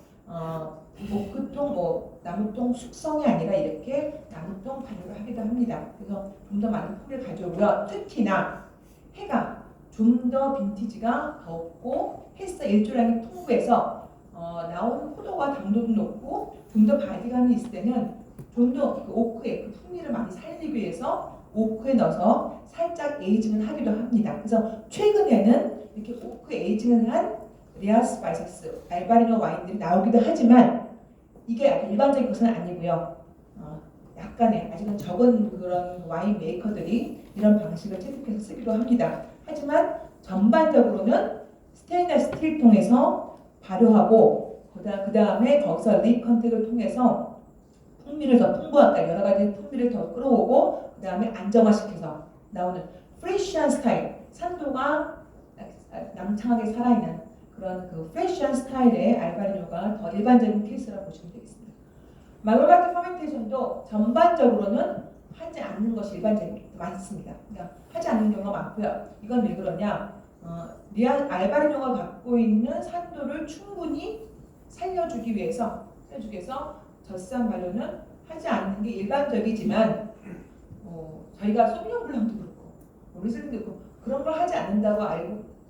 오크통, 나무통 숙성이 아니라 이렇게 나무통 발효를 하기도 합니다. 그래서 좀 더 많은 풍미를 가져오고요. 특히나 해가 좀 더 빈티지가 더 없고 일조량이 풍부해서 나오는 포도가 당도도 높고 좀 더 바디감이 있을 때는 좀 더 오크의 그 풍미를 많이 살리기 위해서 오크에 넣어서 살짝 에이징을 하기도 합니다. 그래서 최근에는 이렇게 오크 에이징을 한 리아스 바이사스, 알바리노 와인들이 나오기도 하지만 이게 일반적인 것은 아니고요. 약간의 아직은 적은 그런 와인 메이커들이 이런 방식을 채택해서 쓰기도 합니다. 하지만 전반적으로는 스테인리스 스틸 통해서 발효하고 그 다음에 거기서 립 컨택을 통해서 풍미를 더 풍부하게 여러 가지 풍미를 더 끌어오고 그 다음에 안정화시켜서 나오는 프레시한 스타일, 산도가 낭창하게 살아있는 그런 그 프레시한 스타일의 알바리노가 더 일반적인 케이스라고 보시면 되겠습니다. 말로라트 퍼멘테이션도 전반적으로는 하지 않는 것이 일반적인 많습니다. 그러니까 하지 않는 경우가 많고요. 이건 왜 그러냐? 알바리노가 갖고 있는 산도를 충분히 살려주기 위해서 젖산 발효는 하지 않는 게 일반적이지만 저희가 소비뇽 블랑도 그렇고 리슬링도 그렇고 그런 걸 하지 않는다고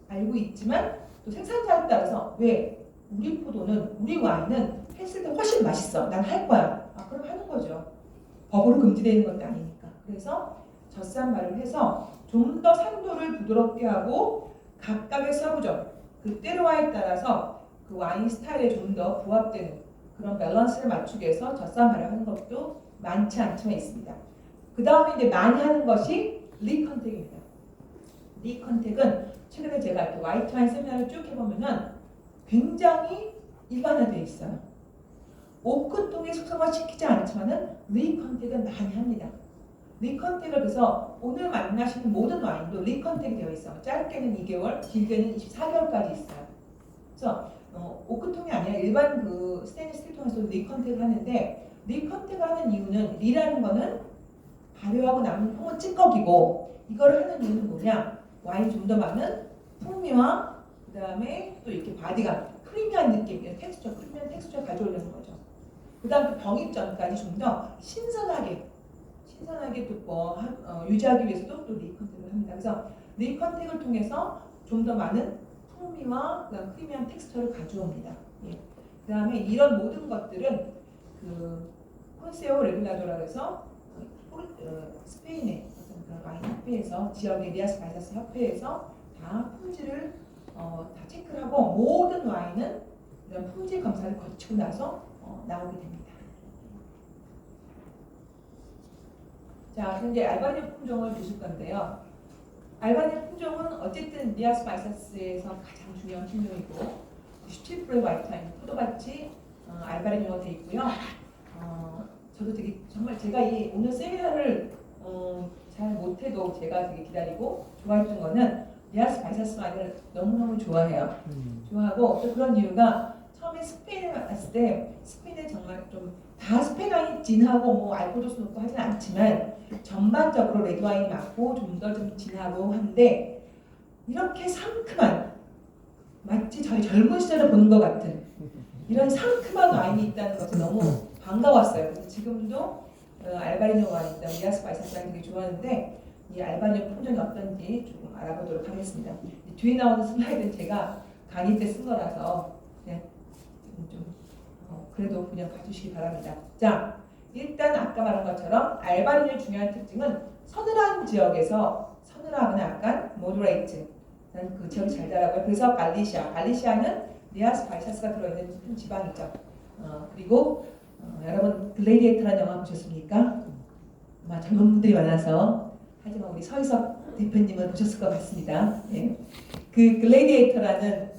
알고 있지만 또 생산자에 따라서 왜 우리 포도는 우리 와인은 했을 때 훨씬 맛있어. 난 할 거야. 아 그럼 하는 거죠. 법으로 금지되는 것도 아니니까. 그래서 젖산 발효를 해서 좀 더 산도를 부드럽게 하고 각각의 서브점 그 때로와에 따라서 그 와인 스타일에 좀 더 부합되는 그런 밸런스를 맞추기 위해서 젖산 발효하는 것도 많지 않지만 있습니다. 그 다음에 이제 많이 하는 것이 리컨택입니다. 리컨택은 최근에 제가 이렇게 화이트 와인 세미나를 쭉 해보면은 굉장히 일반화되어 있어요. 오크통에 숙성화시키지 않지만은 리컨택은 많이 합니다. 리컨택을 그래서 오늘 만나시는 모든 와인도 리컨택이 되어 있어요. 짧게는 2개월, 길게는 24개월까지 있어요. 그래서 오크통이 아니라 일반 그 스테인리스 스틸 통에서 리컨택을 하는데 리컨택을 하는 이유는 리라는 거는 발효하고 남은 통은 찌꺼기고 이걸 하는 이유는 뭐냐? 와인이 좀 더 많은 풍미와 그 다음에 또 이렇게 바디가 크리미한 느낌, 텍스처, 크리미한 텍스처를 가져오려는 거죠. 그 다음 병입 전까지 좀 더 신선하게 또 유지하기 위해서도 또 리컨택을 합니다. 그래서 리컨택을 통해서 좀 더 많은 풍미와 그다음 크리미한 텍스처를 가져옵니다. 예. 그 다음에 이런 모든 것들은 그 콘세오 레귤라도라고 해서 스페인의 어떤 그런 와인 협회에서 지역의 리아스 바이사스 협회에서 다 품질을 다 체크를 하고 모든 와인은 이런 품질 검사를 거치고 나서 나오게 됩니다. 자, 그럼 이제 알바니아 품종을 보실 건데요. 알바니아 품종은 어쨌든 리아스 바이사스에서 가장 중요한 품종이고 97%의 화이트 와인, 포도밭이 알바니아가 되어 있고요. 저도 되게 정말 제가 이 오늘 세미나를 잘 못해도 제가 되게 기다리고 좋아했던 거는 리아스 바이사스 와인을 너무너무 좋아해요. 좋아하고 또 그런 이유가 처음에 스페인에 갔을 때 스페인에 정말 좀 다 스페인 와인이 진하고 뭐 알코올도 높고 하진 않지만 전반적으로 레드 와인이 많고 좀 더 좀 진하고 한데 이렇게 상큼한 마치 저희 젊은 시절을 보는 것 같은 이런 상큼한 와인이 있다는 것이 너무 반가웠어요. 그래서 지금도 알바니아 와인, 리아스 바이사스 와인 되게 좋아하는데 이 알바니아 품종이 어떤지 조금 알아보도록 하겠습니다. 뒤에 나오는 슬라이드는 제가 강의 때 쓴 거라서 그냥 좀 그래도 그냥 봐주시기 바랍니다. 자, 일단 아까 말한 것처럼 알바니아의 중요한 특징은 서늘한 지역에서 서늘하거나 약간 모더레이트 그 지역이 잘 자라고요. 그래서 갈리시아는 리아스 바이사스가 들어있는 큰 지방이죠. 그리고 여러분 글래디에이터라는 영화 보셨습니까? 아마 젊은 분들이 많아서 하지만 우리 서희석 대표님은 보셨을 것 같습니다. 예. 그 글래디에이터라는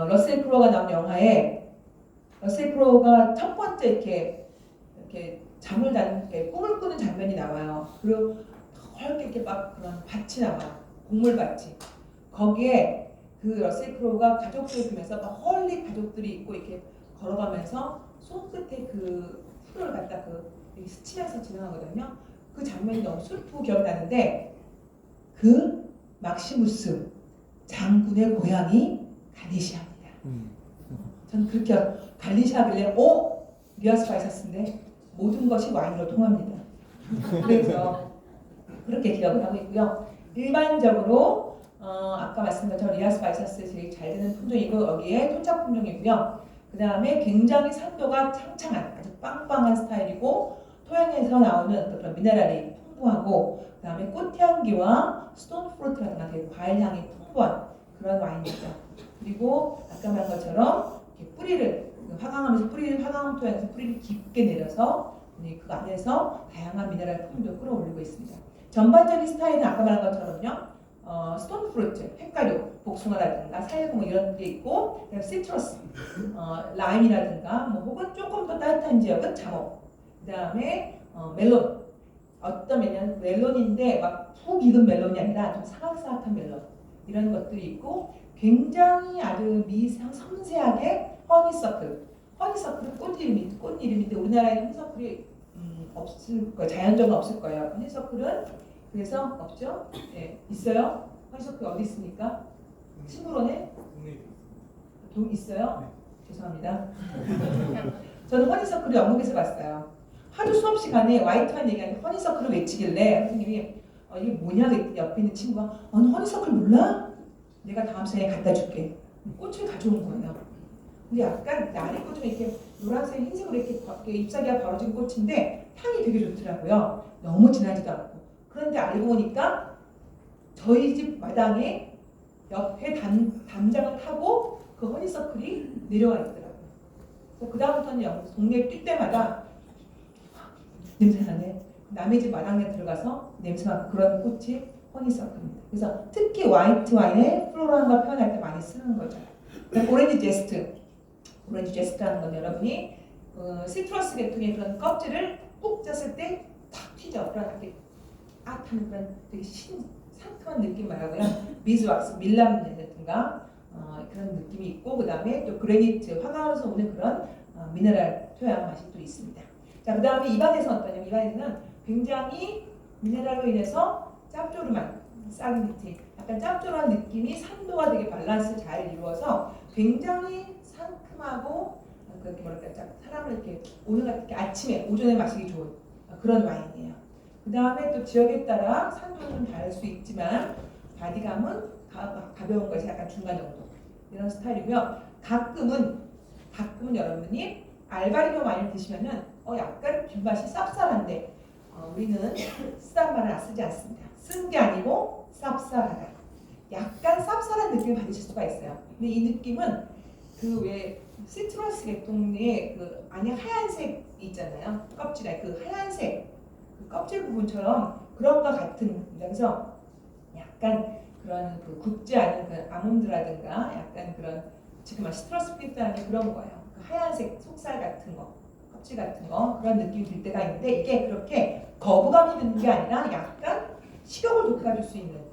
러셀 크로우가 나온 영화에 러셀 크로우가 첫 번째 이렇게 잠을 자는 꿈을 꾸는 장면이 나와요. 그리고 헐게 이렇게 막 그런 밭이 나와요. 곡물밭이. 거기에 그 러셀 크로우가 가족들을 보면서 막 헐리 가족들이 있고 이렇게 걸어가면서 손끝에 그 풀을 갖다 스치면서 지나가거든요. 그 장면이 너무 슬프고 기억이 나는데 그 막시무스 장군의 고향이 갈리시아입니다. 저는 그렇게 갈리시아길래 리아스 바이사스인데 모든 것이 와인으로 통합니다. 그래서 그렇게 기억을 하고 있고요. 일반적으로 아까 말씀드린 것처럼 리아스 바이사스 제일 잘 되는 품종이고 여기에 토착 품종이고요. 그 다음에 굉장히 산도가 창창한 아주 빵빵한 스타일이고 토양에서 나오는 그런 미네랄이 풍부하고 그 다음에 꽃향기와 스톤 프루트라든가 되게 과일향이 풍부한 그런 와인이죠. 그리고 아까 말한 것처럼 이렇게 뿌리를 화강암 토양에서 뿌리를 깊게 내려서 그 안에서 다양한 미네랄 풍미도 끌어올리고 있습니다. 전반적인 스타일은 아까 말한 것처럼요. 스톤 프루트, 햇가루, 복숭아라든가 살구 이런 게 있고 시트러스, 라임이라든가 혹은 조금 더 따뜻한 지역은 자몽, 그 다음에 멜론, 어떤 멜론인데 막 푹 익은 멜론이 아니라 좀 사각사각한 멜론 이런 것들이 있고 굉장히 아주 섬세하게 허니서클은 꽃 이름인데 우리나라에는 허니서클이 없을 거예요. 자연적으로 없을 거예요. 허니서클은 그래서 없죠? 네, 있어요? 허니서클 어디 있습니까? 시무론에? 동 있어요? 네. 죄송합니다. 저는 허니서클을 영국에서 봤어요. 하루 수업 시간에 화이트 와인 얘기하는데 허니서클을 외치길래 선생님이 이게 뭐냐 옆에 있는 친구가 너 허니서클 몰라? 내가 다음 시간에 갖다 줄게. 꽃을 가져온 거예요. 근데 약간 날이 꽂으면 이렇게 노란색, 흰색으로 이렇게 잎사귀가 벌어진 꽃인데 향이 되게 좋더라고요. 너무 진하지도 않고. 그런데 알고 보니까 저희 집 마당에 옆에 담장을 타고 그 허니서클이 내려와 있더라고요. 그래서 그 다음부터는 동네 뛸 때마다 냄새나네. 남의 집 마당에 들어가서 냄새나고 그런 꽃이 허니서클입니다. 그래서 특히 화이트 와인에 플로럴한 걸 표현할 때 많이 쓰는 거죠. 오렌지 제스트. 오렌지 제스트라는 건 여러분이 시트러스 계통의 그런 껍질을 꾹 짰을 때 탁 튀죠. 그런 이렇게 아한 그런 되게 상큼한 느낌 말하고요. 비즈왁스, 밀랍이라든가 그런 느낌이 있고 그 다음에 또 그레니트, 화강에서 오는 그런 미네랄 토양 맛이 또 있습니다. 자, 그 다음에 입안에서 어떠냐면 입안에서는 굉장히 미네랄로 인해서 짭조름한 사리니티, 약간 짭조름한 느낌이 산도가 되게 밸런스 잘 이루어서 굉장히 상큼하고 그렇게 뭐랄까 사람을 이렇게 오늘 같은 아침에 오전에 마시기 좋은 그런 와인이에요. 그 다음에 또 지역에 따라 산도는 다를 수 있지만 바디감은 가벼운 것이 약간 중간 정도 이런 스타일이고요. 가끔은 여러분이 알바리노 와인을 드시면은 약간 뒷맛이 쌉쌀한데 우리는 쓰단 말을 쓰지 않습니다. 쓴 게 아니고 쌉쌀하다. 약간 쌉쌀한 느낌을 받으실 수가 있어요. 근데 이 느낌은 그 왜 시트러스 계통의 그 안에 하얀색 있잖아요. 껍질에 그 하얀색 그 껍질 부분처럼 그런 것 같은. 그래서 약간 그런 그 굽지 않은 그 아몬드라든가 약간 그런 지금 시트러스 피트하는 그런 거예요. 그 하얀색 속살 같은 거, 껍질 같은 거 그런 느낌이 들 때가 있는데 이게 그렇게 거부감이 드는 게 아니라 약간 식욕을 돋궈줄 수 있는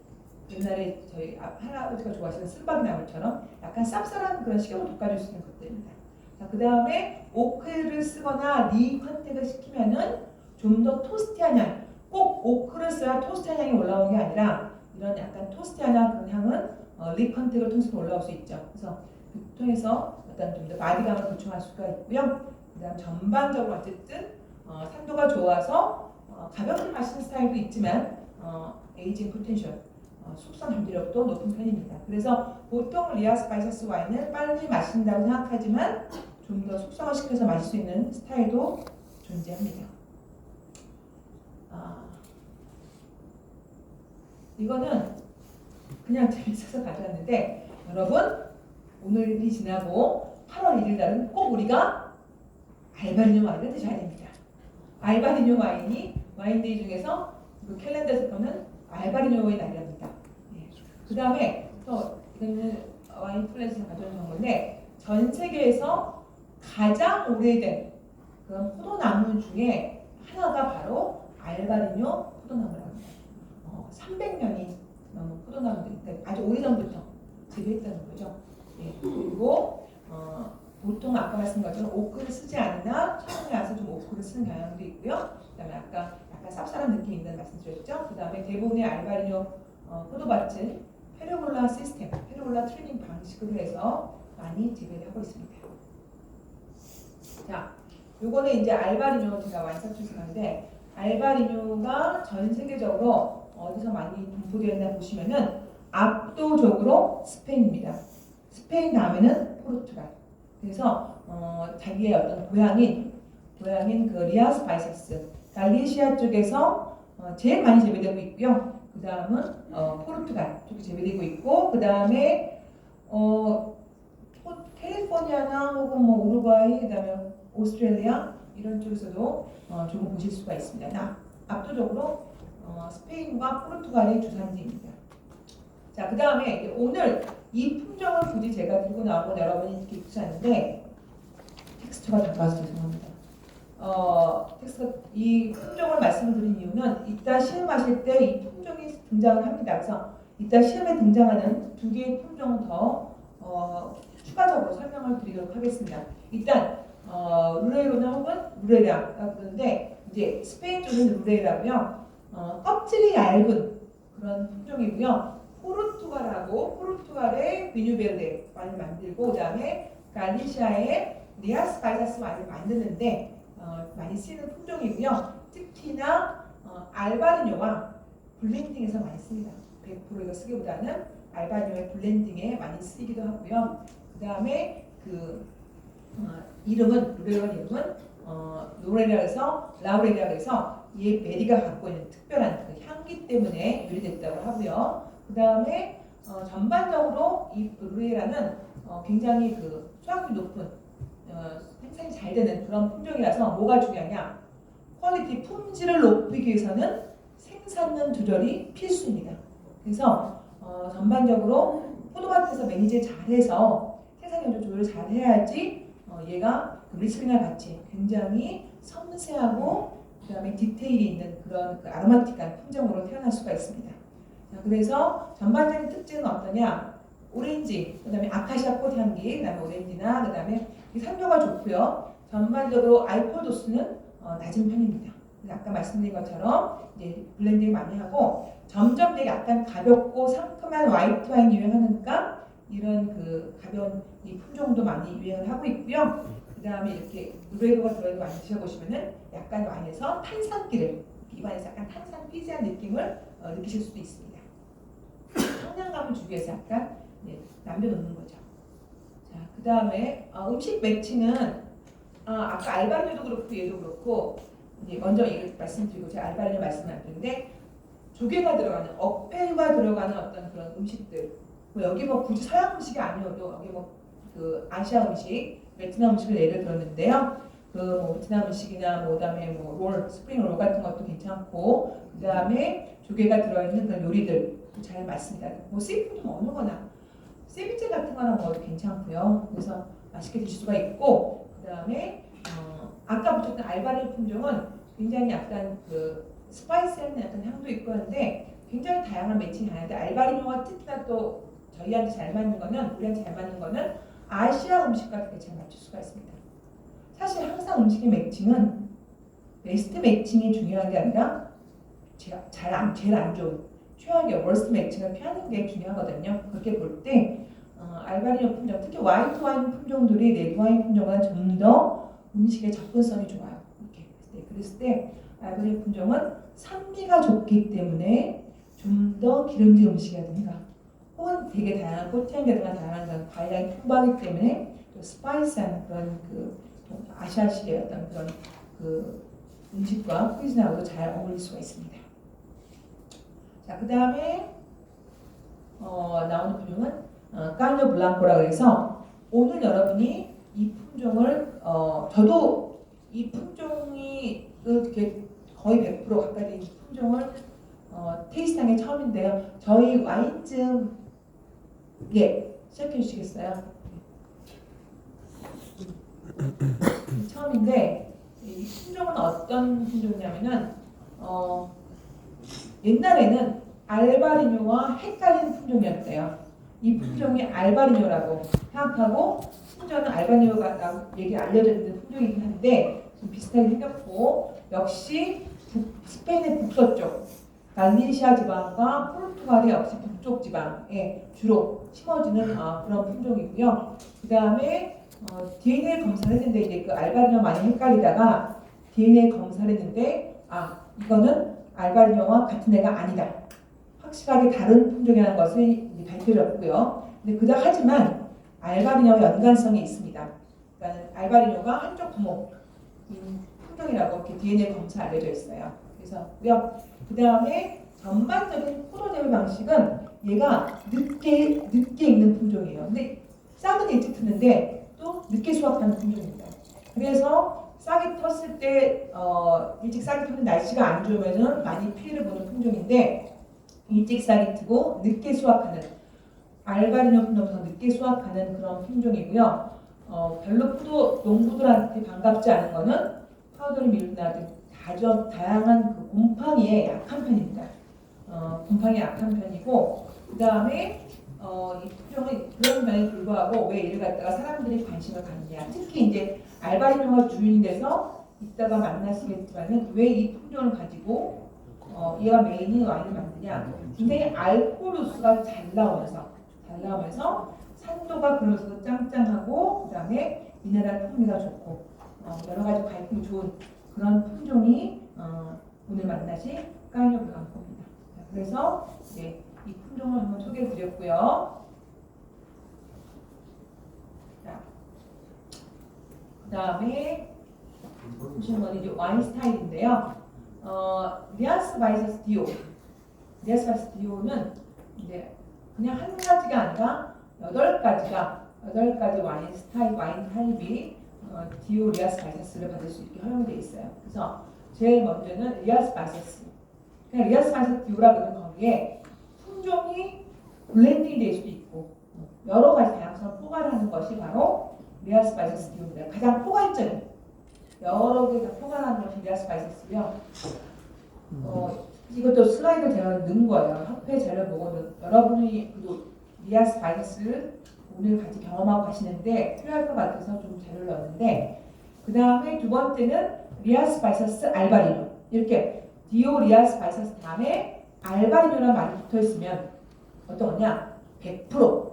옛날에 저희 할아버지가 좋아하시는 쓴바귀나물처럼 약간 쌉쌀한 그런 식욕을 돋궈줄 수 있는 것들입니다. 자, 그 다음에 오크를 쓰거나 리 컨택을 시키면은 좀 더 토스티한 향, 꼭 오크를 써야 토스티한 향이 올라오는 게 아니라 이런 약간 토스티한 그런 향은 리 컨택을 통해서 올라올 수 있죠. 그래서 그 통해서 어떤 좀 더 바디감을 보충할 수가 있고요. 그다음 전반적으로 어쨌든 산도가 좋아서 가볍게 마시는 스타일도 있지만 에이징 포텐셜, 숙성 잠재력도 높은 편입니다. 그래서 보통 리아스파이서스 와인을 빨리 마신다고 생각하지만 좀 더 숙성을 시켜서 마실 수 있는 스타일도 존재합니다. 이거는 그냥 재밌어서 가져왔는데 여러분 오늘이 지나고 8월 1일 날은 꼭 우리가 알바리뇨 와인을 드셔야 됩니다. 알바리뇨 와인이 와인데이 중에서 그 캘린더에서 보는 알바리뇨의 날이랍니다. 예. 그 다음에 또 이거는 와인 플랜에서 가져온 정보인데 전 세계에서 가장 오래된 그런 포도나무 중에 하나가 바로 알바리뇨 포도나무라고 합니다. 300년이 넘은 포도나무들이 아주 오래전부터 재배했다는 거죠. 예. 그리고 보통 아까 말씀드린 것처럼 오크를 쓰지 않으나 처음에 와서 좀 오크를 쓰는 경향도 있고요. 그다음에 아까 약간 쌉쌀한 느낌이 있다는 말씀드렸죠. 그다음에 대부분의 알바리뇨 포도밭은 페르골라 시스템, 페르골라 트레이닝 방식으로 해서 많이 재배를 하고 있습니다. 자, 요거는 이제 알바리뇨 제가 완성해서 가는데 알바리뇨가 전 세계적으로 어디서 많이 분포되어 있나 보시면은 압도적으로 스페인입니다. 스페인 다음에는 포르투갈. 그래서 자기의 어떤 고향인 그 리아스 바이세스 갈리시아 쪽에서 제일 많이 재배되고 있고요. 그 다음은 포르투갈 쪽에 재배되고 있고 그 다음에 캘리포니아나 혹은 뭐 우루과이 그 다음에 오스트레일리아 이런 쪽에서도 조금 보실 수가 있습니다. 압도적으로 스페인과 포르투갈의 주산지입니다. 자, 그 다음에 오늘 이 품종을 굳이 제가 들고 나오고 여러분이 이렇게 익히셨는데 텍스트가 작아서 죄송합니다. 텍스트가 이 품종을 말씀드린 이유는 이따 시험하실 때 이 품종이 등장을 합니다. 그래서 이따 시험에 등장하는 두 개의 품종은 더 추가적으로 설명을 드리도록 하겠습니다. 일단 루레이로나 혹은 루레라가 그런데 이제 스페인 쪽은 루레라고요. 껍질이 얇은 그런 품종이고요. 포르투갈의 비뉴베르데 와인을 만들고 그다음에 갈리시아의 리아스 바이사스 와인을 만드는데 많이 쓰이는 품종이고요. 특히나 알바리뇨와 블렌딩에서 많이 씁니다. 100% 이거 쓰기보다는 알바리뇨의 블렌딩에 많이 쓰이기도 하고요. 그다음에 그 이름은 루레온 이름은 라우렐이라고 해서 이 베리가 갖고 있는 특별한 그 향기 때문에 유래됐다고 하고요. 그 다음에 전반적으로 이 루레라는 굉장히 그 수확률이 높은 생산이 잘 되는 그런 품종이라서 뭐가 중요하냐? 퀄리티 품질을 높이기 위해서는 생산량 조절이 필수입니다. 그래서 전반적으로 포도밭에서 매니지 잘해서 생산량 조절을 잘해야지 얘가 그 리스크나 같이 굉장히 섬세하고 그다음에 디테일이 있는 그런 그 아로마틱한 품종으로 태어날 수가 있습니다. 자, 그래서 전반적인 특징은 어떠냐? 오렌지, 그다음에 아카시아 꽃향기, 그다음에 오렌지나 그다음에 산도가 좋고요. 전반적으로 알코올 도수는 낮은 편입니다. 아까 말씀드린 것처럼 이제 블렌딩 많이 하고 점점 되게 약간 가볍고 상큼한 화이트 와인 유행하니까 이런 그 가벼운 이 품종도 많이 유행을 하고 있고요. 그 다음에 이렇게 루레로가 들어있는 와인 드셔보시면은 약간 와인에서 탄산기를 입안에서 약간 탄산 피지한 느낌을 느끼실 수도 있습니다. 청량감을 주기 위해서 약간 남겨놓는 거죠. 자, 그 다음에 음식 매치는 아까 알바니오도 그렇고 얘도 그렇고 이제 먼저 이걸 말씀드리고 제가 알바니오 말씀을 안 드리는데 조개가 들어가는 어패가 들어가는 어떤 그런 음식들 뭐 여기 뭐 굳이 서양 음식이 아니어도 여기 뭐 그 아시아 음식 베트남 음식을 예를 들었는데요. 그 뭐 베트남 음식이나 뭐 그다음에 뭐 롤, 스프링 롤 같은 것도 괜찮고 그다음에 조개가 들어있는 그런 요리들 잘 맞습니다. 뭐 씨푸드 뭐 어느 거나 세비체 같은 거나 먹어도 괜찮고요. 그래서 맛있게 드실 수가 있고 그다음에 아까 붙였던 알바리오 품종은 굉장히 약간 그 스파이시한 약간 향도 있고 하는데 굉장히 다양한 매칭이 하는데 알바리뇨가 특히나 또 저희한테 잘 맞는 거는 우리한테 잘 맞는 거는 아시아 음식 같은 게 잘 맞출 수가 있습니다. 사실 항상 음식의 매칭은 베스트 매칭이 중요한 게 아니라 제일 안 좋은 최악의 월스트 매칭을 피하는 게 중요하거든요. 그렇게 볼 때 알바리뇨 품종, 특히 화이트 와인 품종들이 레드 와인 품종보다 좀 더 음식의 접근성이 좋아요. 이렇게 그랬을 때 알바리뇨 품종은 산미가 좋기 때문에 좀 더 기름진 음식이라든가 혹은 되게 다양한 꽃향기라든가 다양한 그런 과일향이 풍부하기 때문에 또 스파이시한 그런 그 아시아식의 어떤 그런 그 음식과 쿠이즈나하고도 잘 어울릴 수가 있습니다. 자, 그 다음에 나오는 품종은 까뉴 블랑코라고 해서 오늘 여러분이 이 품종을 저도 이 품종이 이렇게 거의 100% 가까이 된 이 품종을 테이스트한 게 처음인데요. 저희 와인증 시작해 주시겠어요? 처음인데 이 품종은 어떤 품종이냐면은 옛날에는 알바리뇨와 헷갈리는 품종이었대요. 이 품종이 알바리뇨라고 생각하고 심지어는 알바리뇨가 얘기 알려져 있는 품종이긴 한데 좀 비슷하게 생겼고 역시 스페인의 북서쪽 갈리시아 지방과 포르투갈의 역시 북쪽 지방에 주로 심어지는 그런 품종이고요. 그 다음에 DNA 검사를 했는데 이제 그 알바리뇨 많이 헷갈리다가 DNA 검사를 했는데 이거는 알바리뇨와 같은 애가 아니다. 확실하게 다른 품종이라는 것을 이제 밝혀졌고요. 근데 하지만 알바리뇨와 연관성이 있습니다. 그러니까 알바리뇨가 한쪽 부모인 품종이라고 이렇게 DNA 검사 알려져 있어요. 그래서고요. 그 다음에 전반적인 포도 재배 방식은 얘가 늦게 익는 품종이에요. 근데 싹은 일찍 트는데 또 늦게 수확하는 품종입니다. 그래서 싹이 텄을 때 일찍 싹이 트는 날씨가 안 좋으면은 많이 피해를 보는 품종인데 일찍 싹이 트고 늦게 수확하는 알바리뇨 품종에서 늦게 수확하는 그런 품종이고요. 별로 포도 농부들한테 반갑지 않은 거는 파우더리 밀루나 등 다양한 그 곰팡이에 약한 편입니다. 곰팡이에 약한 편이고 그 다음에 이 품종은 그런 면에 불구하고 왜 얘를 갖다가 사람들이 관심을 갖느냐. 특히 이제 알바리뇨가 주인이 돼서 이따가 만나시겠지만은 왜 이 품종을 가지고 얘가 메인인 와인을 만드냐. 굉장히 알코올 도수가 잘 나오면서 산도가 그러면서 짱짱하고 그 다음에 미네랄 풍미가 좋고 여러 가지 갈등이 좋은 그런 품종이 오늘 만나실 까뉴 블랑코입니다. 그래서 이제 이 품종을 한번 소개해드렸고요. 자, 그다음에 보시는 건 이제 와인 스타일인데요. 리아스 바이서스 디오. 리아스 바이서스 디오는 이제 그냥 한 가지가 아니라 8가지 와인 스타일, 와인 타입이 디오 리아스 바이서스를 받을 수 있게 허용되어 있어요. 그래서 제일 먼저는 리아스 바이서스. 그냥 리아스 바이서스 디오라 그러면 거기에 품종이 블렌딩이 될 수도 있고 여러 가지 다양성을 포괄하는 것이 바로 리아스 바이서스 디오입니다. 가장 포괄적인 여러 개가 포괄하는 것이 리아스 바이서스고요. 이것도 슬라이드 제가 넣은 거예요. 협회 자료 보고는 여러분이 리아스 바이서스를 오늘 같이 경험하고 가시는데 필요할 것 같아서 좀 자료를 넣었는데 그 다음에 두 번째는 리아스 바이서스 알바리뇨. 이렇게 디오 리아스 바이서스 다음에 알바리뇨라는 말이 붙어있으면 어떤 거냐? 100%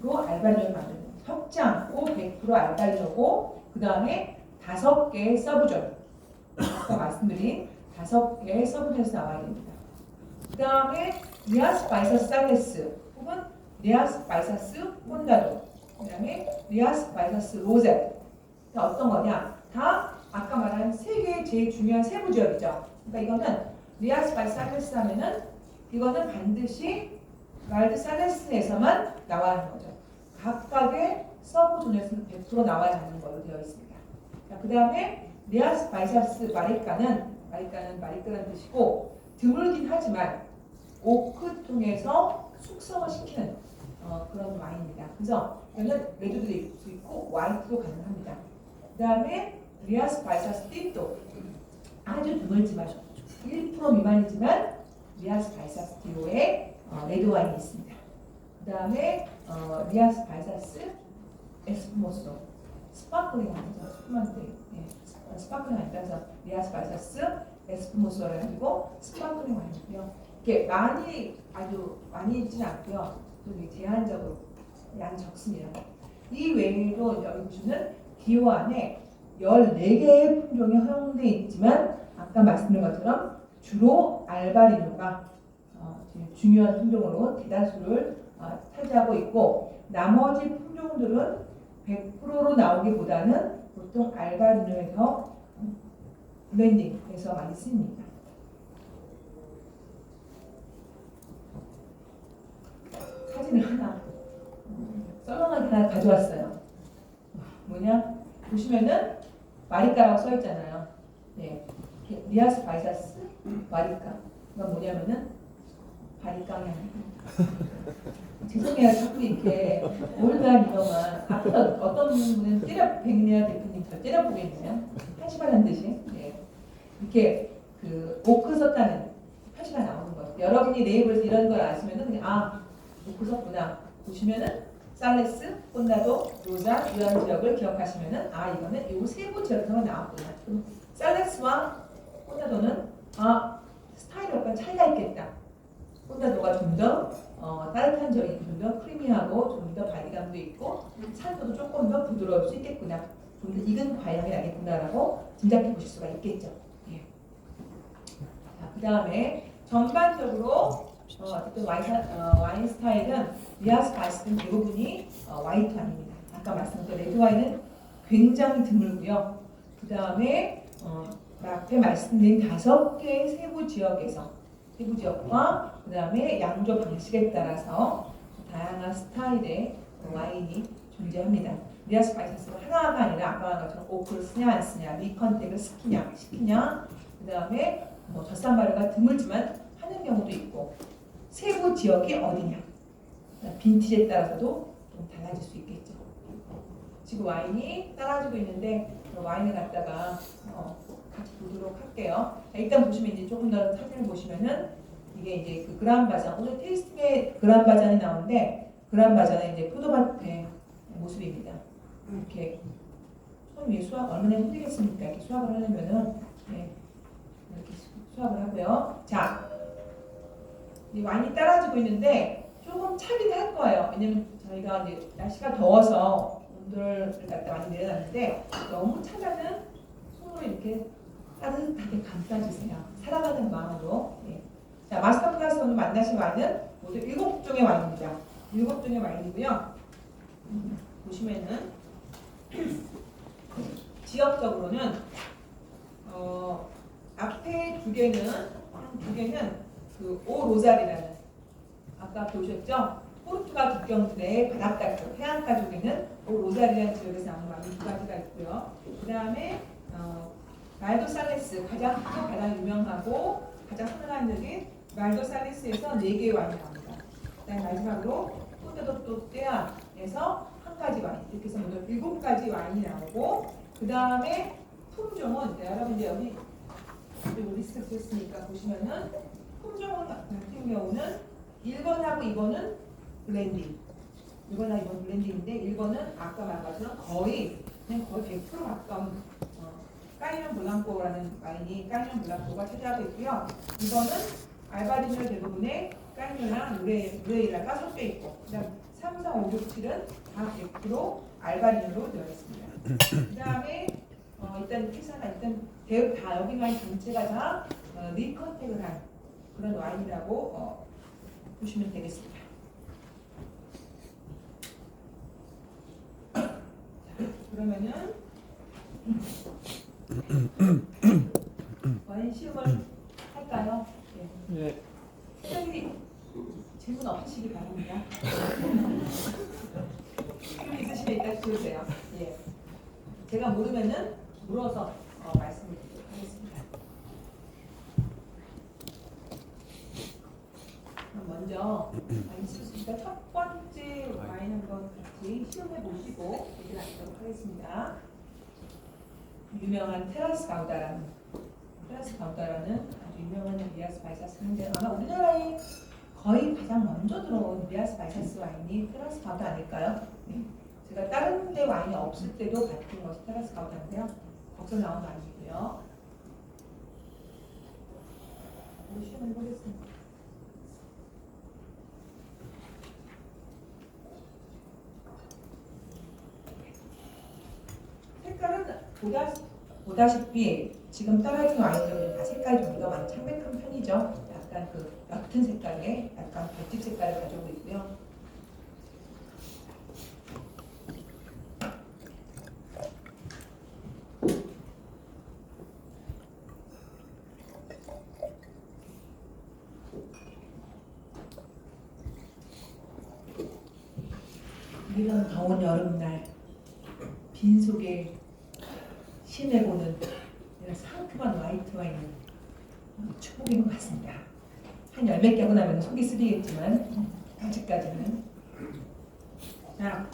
알바리뇨를 만드는 거예요. 섞지 않고 100% 알바리뇨고 그 다음에 5개의 서브존. 아까 말씀드린 5개의 서브존에서 나와야 됩니다. 그 다음에 리아스 바이서스 살레스 혹은 리아스 바이서스 콘다도 그 다음에 리아스 바이서스 로제. 어떤 거냐? 다 아까 말한 3개의 제일 중요한 세부 지역이죠. 그러니까 이거는 리아스 바이서스 살레스 하면은 이거는 반드시 말드 살레스에서만 나와야 하는 거죠. 각각의 서브존에서는 100% 나와야 하는 걸로 되어 있습니다. 그 다음에 리아스 바이서스 마리카는 마리카라는 뜻이고 드물긴 하지만 오크 통해서 숙성을 시키는 그런 와인입니다. 그래서 이거는 레드도 될 수 있고 와이트도 가능합니다. 그 다음에 리아스 바이서스 띠또 아주 드물지만 1% 미만이지만 리아스 바이서스 띠오의 레드 와인이 있습니다. 그 다음에 리아스 바이서스 에스푸모소 스파클링 와인이죠. 스푸만데 스파클링 와인 따라서 리아스 바이서스 에스푸모소를 가지고 스파클링 와인이고요. 이게 아주 많이 있지는 않고요. 또 제한적으로 양이 적습니다. 이 외에도 여기 보시면 디오 안에 14개의 품종이 허용되어 있지만 아까 말씀드린 것처럼 주로 알바리뇨가 중요한 품종으로 대다수를 차지하고 있고 나머지 품종들은 100%로 나오기보다는 보통 알바리뇨에서 블렌딩해서 많이 씁니다. 사진을 하나 썰렁하게 하나 가져왔어요. 뭐냐? 보시면은 마리카라고 써 있잖아요. 네, 리아스 바이서스 마리카. 이건 뭐냐면은 바리깡이 아니고 죄송해요. 자꾸 이렇게 올드한 이름만 앞에서 어떤 분은 백리아 대표님 저 째려보고 있네요. 한시바라는 뜻이 이렇게 그 오크 썼다는 표시가 나오는 거예요. 여러분이 네이버에서 이런 걸 아시면은 그냥 오크 썼구나. 보시면은 살레스, 콘다도, 로자 이런 지역을 기억하시면은 이거는 이 세부 지역에서만 나왔구나. 그럼 살레스와 콘다도는 스타일이 약간 차이가 있겠다. 콘다도가 좀 더 따뜻한 지역이 좀 더 크리미하고 좀 더 바디감도 있고 산도도 조금 더 부드러울 수 있겠구나. 좀 더 익은 과향이 나겠구나라고 짐작해 보실 수가 있겠죠. 예. 그 다음에 전반적으로 어쨌든 와인 스타일은 리아스 바이서스는 대부분이 화이트 와인입니다. 아까 말씀드린 레드 와인은 굉장히 드물고요. 그 다음에 앞에 말씀드린 5개의 세부 지역과 그 다음에 양조 방식에 따라서 다양한 스타일의 와인이 존재합니다. 리아스 바이서스가 하나가 아니라 아까 말한 것처럼 오크를 쓰냐 안 쓰냐, 리컨택을 시키냐, 그 다음에 젖산 발효가 드물지만 하는 경우도 있고 세부 지역이 어디냐, 빈티지에 따라서도 좀 달라질 수 있겠죠. 지금 와인이 따라지고 있는데 와인을 갖다가 같이 보도록 할게요. 일단 보시면 이제 조금 더 사진을 보시면은 이게 이제 그 그란 바잔, 오늘 테이스팅에 그란 바잔이 나오는데 그란 바잔은 이제 포도밭의 모습입니다. 이렇게 손이 수확 얼마나 힘들겠습니까? 이렇게 수확을 하려면은 이렇게 수확을 하고요. 자, 이 와인이 따라지고 있는데 조금 차긴 할 거예요. 왜냐면 저희가 이제 날씨가 더워서 온도를 갖다 많이 내려놨는데 너무 차면은 손으로 이렇게 따뜻하게 감싸주세요. 사랑하는 마음으로. 자, 마스터 클래스 오늘 만나신 와인은 모두 7종의 와인입니다. 7종의 와인이고요. 보시면은 지역적으로는 앞에 두 개는 그 오로자리라는 아까 보셨죠? 포르투갈 국경지대 바닷가 쪽 해안가 쪽에는 오로자리라는 지역에서 나오는 와인 두 가지가 있고요. 그 다음에 말도살레스 가장 유명하고 가장 흔한적인 말도살레스에서 4개의 와인이 나옵니다. 그다음에 마지막으로 포테도토테아에서 한 가지 와인 이렇게 해서 모두 7가지 와인이 나오고 그 다음에 품종은 여러분 이제 여기 리스트 쓰셨으니까 보시면은 품종은 같은 경우는 1번하고 2번은 블렌딩 1번하고 2번 블렌딩인데 1번은 아까 말한 것처럼 거의 100% 가까운 까이뇽 블랑코라는 와인이 까이뇽 블랑코가 차지하고 있고요. 2번은 알바리뇨 대부분의 까이뇽이랑 루레이라가 섞여 있고 그다음 3, 4, 5, 6, 7은 다 100% 알바리뇨로 되어 있습니다. 그 다음에 일단 회사가 다 여기 와인 전체가 다 리컨택을 한 그런 와인이라고 보시면 되겠습니다. 자, 그러면은 와인 시음을 할까요? 네. 선생님이 질문 없으시기 바랍니다. 질문 있으시면 이따 주세요. 예. 제가 모르면은 물어서 말씀을 드리도록 하겠습니다. 그럼 먼저 와인 시음니까 첫 번째 와인 한번 같이 시음해 보시고 얘기를 나누도록 하겠습니다. 유명한 테라스 가우다라는 아주 유명한 리아스 바이사스인데 아마 우리나라에 거의 가장 먼저 들어온 리아스 바이사스 와인이 테라스 가우다 아닐까요? 네. 제가 다른 데 와인이 없을 때도 봤던 것이 테라스 가우다인데요. 거기서 나온 와인이고요. 시험을 해보겠습니다. 색깔은 보다시피 지금 떨어진 와인들은 다 색깔이 좀 더 많이 창백한 편이죠. 약간 그 옅은 색깔의 약간 백집 색깔을 가지고 있고요. 이런 더운 여름날 빈속에 시내보는 이런 상큼한 화이트 와인은 축복인 것 같습니다. 한 10몇 개고 나면 속이 쓰리겠지만 아직까지는. 자,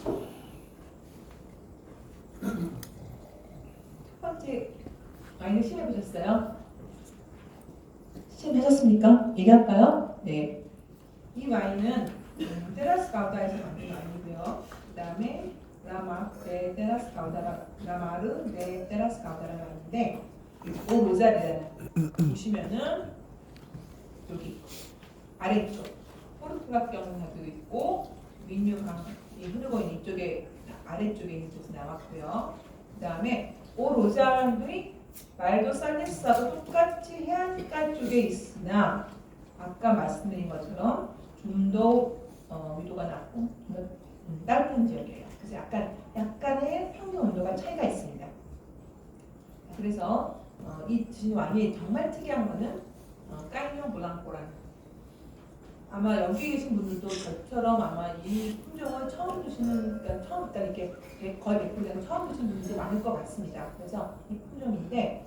첫 번째 와인을 시음해보셨어요? 시음하셨습니까? 얘기할까요? 네. 이 와인은 테라스 가우다에서 만든 와인이고요. 그 다음에 라마르 데 테라스 가우다라는 와인인데 오로자리라는 보시면은 여기 아래쪽 포르투갈경도 있고 민유강이 흐르고 있는 이쪽에 아래쪽에 있는 곳이 남았고요. 그 다음에 오로자리 말도살레스하고 똑같이 해안가 쪽에 있으나 아까 말씀드린 것처럼 좀 더 위도가 낮고 따뜻한 지역이에요. 그래서 약간의 평균 온도가 차이가 있습니다. 그래서 이 드신 와인이 정말 특이한 거는 까이뇽 블랑코라는 아마 여기 계신 분들도 저처럼 아마 이 품종을 처음 드시는 그러니까 이렇게 거의 100% 처음 드시는 분들도 많을 것 같습니다. 그래서 이 품종인데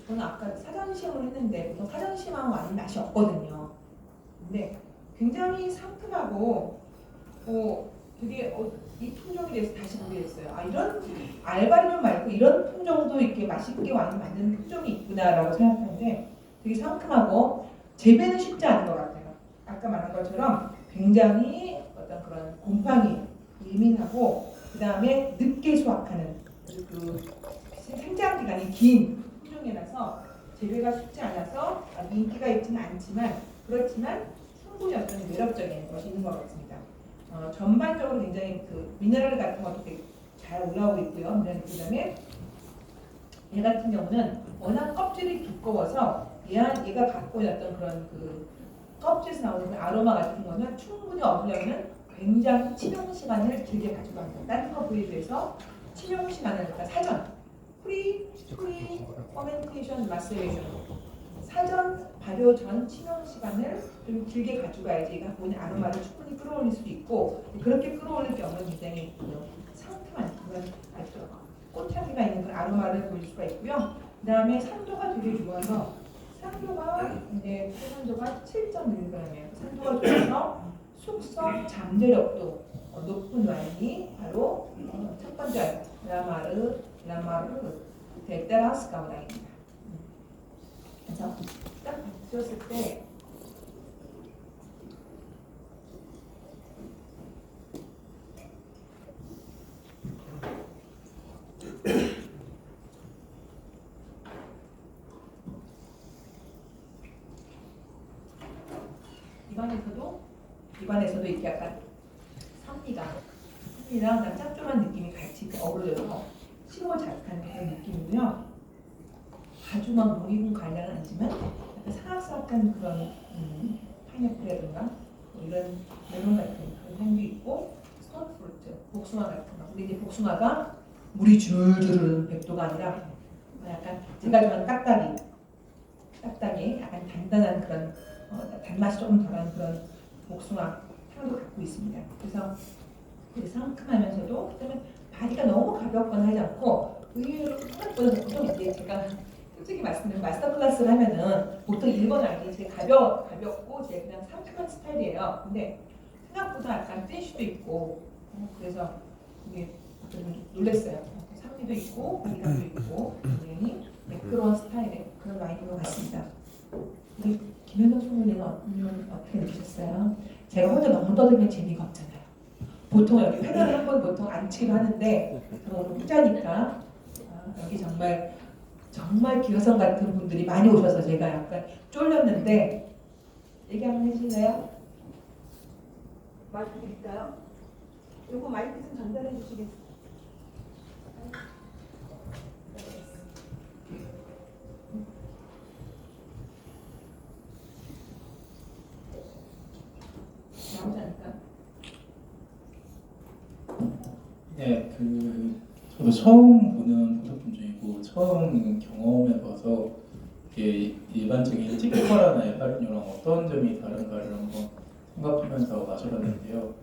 저는 아까 사전 시음을 했는데 보통 사전 시음하면 와인 맛이 없거든요. 근데 굉장히 상큼하고 되게 이 품종에 대해서 다시 보게 됐어요. 아 이런 알바리뇨 말고 이런 품종도 이렇게 맛있게 와인 만드는 품종이 있구나라고 생각하는데 되게 상큼하고 재배는 쉽지 않은 것 같아요. 아까 말한 것처럼 굉장히 어떤 그런 곰팡이 예민하고 그 다음에 늦게 수확하는 그 생장 기간이 긴 품종이라서 재배가 쉽지 않아서 인기가 있지는 않지만 그렇지만 충분히 어떤 매력적인 것이 있는 것 같습니다. 전반적으로 굉장히 그 미네랄 같은 것도 되게 잘 올라오고 있고요. 그다음에 얘 같은 경우는 워낙 껍질이 두꺼워서 얘가 갖고 있는 그런 그 껍질에서 나오는 그 아로마 같은 거는 충분히 얻으려면 굉장히 치명 시간을 길게 가지고 합니다. 다른 거 부위에 비해서 치명 시간을 그러니까 사전 프리 퍼멘테이션 마세레이션 사전 발효 전 치명 시간을 좀 길게 가져가야지 얘가 본인 아로마를 충분히 끌어올릴 수도 있고 그렇게 끌어올릴 경우는 굉장히 상큼한 그런 아주 꽃향기가 있는 그런 아로마를 보일 수가 있고요. 그 다음에 산도가 되게 좋아서 산도가 이제 산도가 7.1g이에요. 산도가 좋아서 숙성 잠재력도 높은 와인이 바로 첫 번째 라마르 데테라스 가우다입니다. 그래서 딱 봤을 때 입안에서도 이렇게 약간 산미랑 짭조름한 느낌이 같이 어우러져서 식욕을 자극하는 그런 느낌이고요. 아주 막 농익은 과일은 아니지만 약간 사각사각한 그런 파인애플이라든가 뭐 이런 메론 같은 그런 향도 있고 스톤프루트, 복숭아 같은 거. 근데 이제 복숭아가 물이 줄줄 흐르는 백도가 아니라 약간 제가 좋아하는 딱딱이 약간 단단한 그런 단맛이 조금 덜한 그런 복숭아 향도 갖고 있습니다. 그래서 되게 상큼하면서도 그다음에 바디가 너무 가볍거나 하지 않고 의외로 생각보다 보통 이제 제가 솔직히 말씀드리면 마스터 클래스를 하면은 보통 1번 알기 제일 가볍고 제일 그냥 상큼한 스타일이에요. 근데 생각보다 약간 댄슈도 있고 그래서 이게 좀 놀랐어요. 산미도 있고 바디감도 있고 굉장히 매끄러운 스타일의 그런 와인인 것 같습니다. 우리 김현동 소장님은 어떻게 느끼셨어요? 제가 혼자 너무 떠들면 재미가 없잖아요. 보통 여기 패널을 한 번 보통 안 치기로 하는데 저는 오늘 혼자니까 여기 정말 기여성 같은 분들이 많이 오셔서 제가 약간 쫄렸는데 얘기 한번 해주실래요? 마이크 드릴까요? 요거 마이크 좀 전달해 주시겠어요? 나오지 않을까? 네, 저도 처음 보는 포도품 중이고 처음 경험해봐서 이게 일반적인 티피컬한 에바리뇨랑 어떤 점이 다른가를 한번 생각하면서 마셔봤는데요.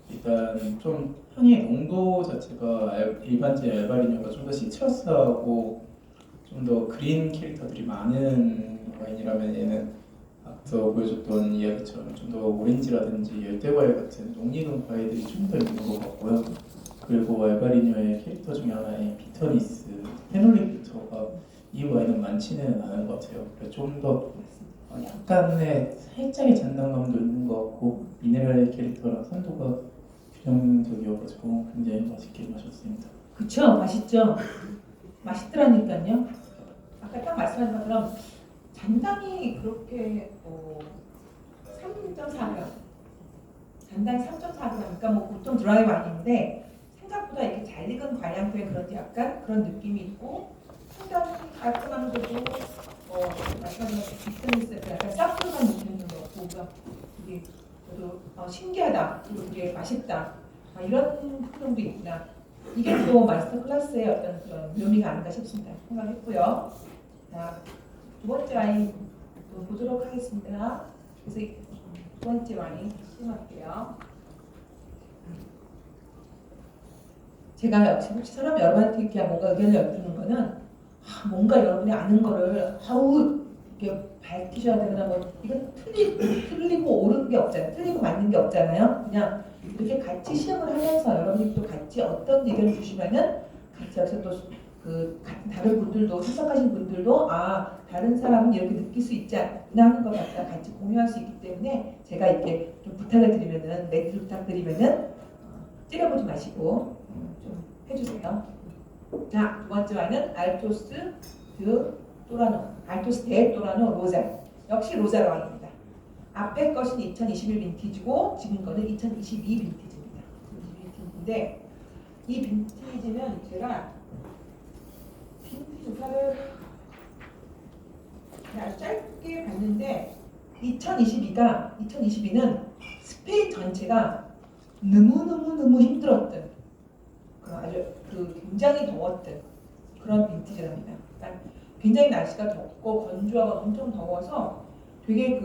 일단 좀 향의 농도 자체가 일반적인 에바리뇨가 좀 더 시트러스하고 좀 더 그린 캐릭터들이 많은 와인이라면 얘는 앞서 보여줬던 이야기처럼 좀 더 오렌지라든지 열대과일 같은 농익은 과일들이 좀 더 있는 것 같고요. 그리고 에바리뇨의 캐릭터 중에 하나인 비터니스, 페놀릭 비터가 이 와인은 많지는 않은 것 같아요. 그래서 좀 더 약간의 살짝의 잔당감도 있는 것 같고 미네랄의 캐릭터랑 산도가 균형적이어가지고 굉장히 맛있게 마셨습니다. 그쵸? 맛있죠? 맛있더라니까요. 아까 딱 말씀하신 것처럼 잔당이 그렇게 3.4g 잔당이 3.4g 그러니까 뭐 보통 드라이 와인인데 생각보다 이렇게 잘 익은 과일향토에 그런 약간 그런 느낌이 있고 상당히 깔끔하면서도 말씀하신 것처럼 비트니스 약간 쌉풀한 느낌이 좀 넣고 이게 저도 신기하다 그리고 되게 맛있다 이런 표정도 있구나. 이게 또 마스터 클래스의 어떤 그런 묘미가 아닌가 싶습니다. 생각했고요. 자, 두 번째 와인 보도록 하겠습니다. 그래서 두 번째 와인 시음할게요. 제가 역시 혹시 사람 여러분한테 이렇게 뭔가 의견을 여쭈는 거는 뭔가 여러분이 아는 거를 이렇게 밝히셔야 되거나 뭐 이건 틀리고 옳은 게 없잖아요. 틀리고 맞는 게 없잖아요. 그냥 이렇게 같이 시험을 하면서 여러분이 또 같이 어떤 의견을 주시면은 같이 여기서 또 다른 분들도 참석하신 분들도 다른 사람은 이렇게 느낄 수 있지 않나 하는 것 같다 같이 공유할 수 있기 때문에 제가 이렇게 좀 부탁을 드리면은 매주 부탁드리면은 찌려보지 마시고 좀 해주세요. 자, 두 번째 와인은 알토스 데 또라노 로자. 역시 로자 와인입니다. 앞에 것은 2021 빈티지고 지금 거는 2022 빈티지입니다. 22 빈티지인데 이 빈티지는 제가 빈티지 조사를 아주 짧게 봤는데 2022는 스페인 전체가 너무 힘들었던 아주 굉장히 더웠던 그런 빈티지랍니다. 그러니까 굉장히 날씨가 덥고 건조하고 엄청 더워서 되게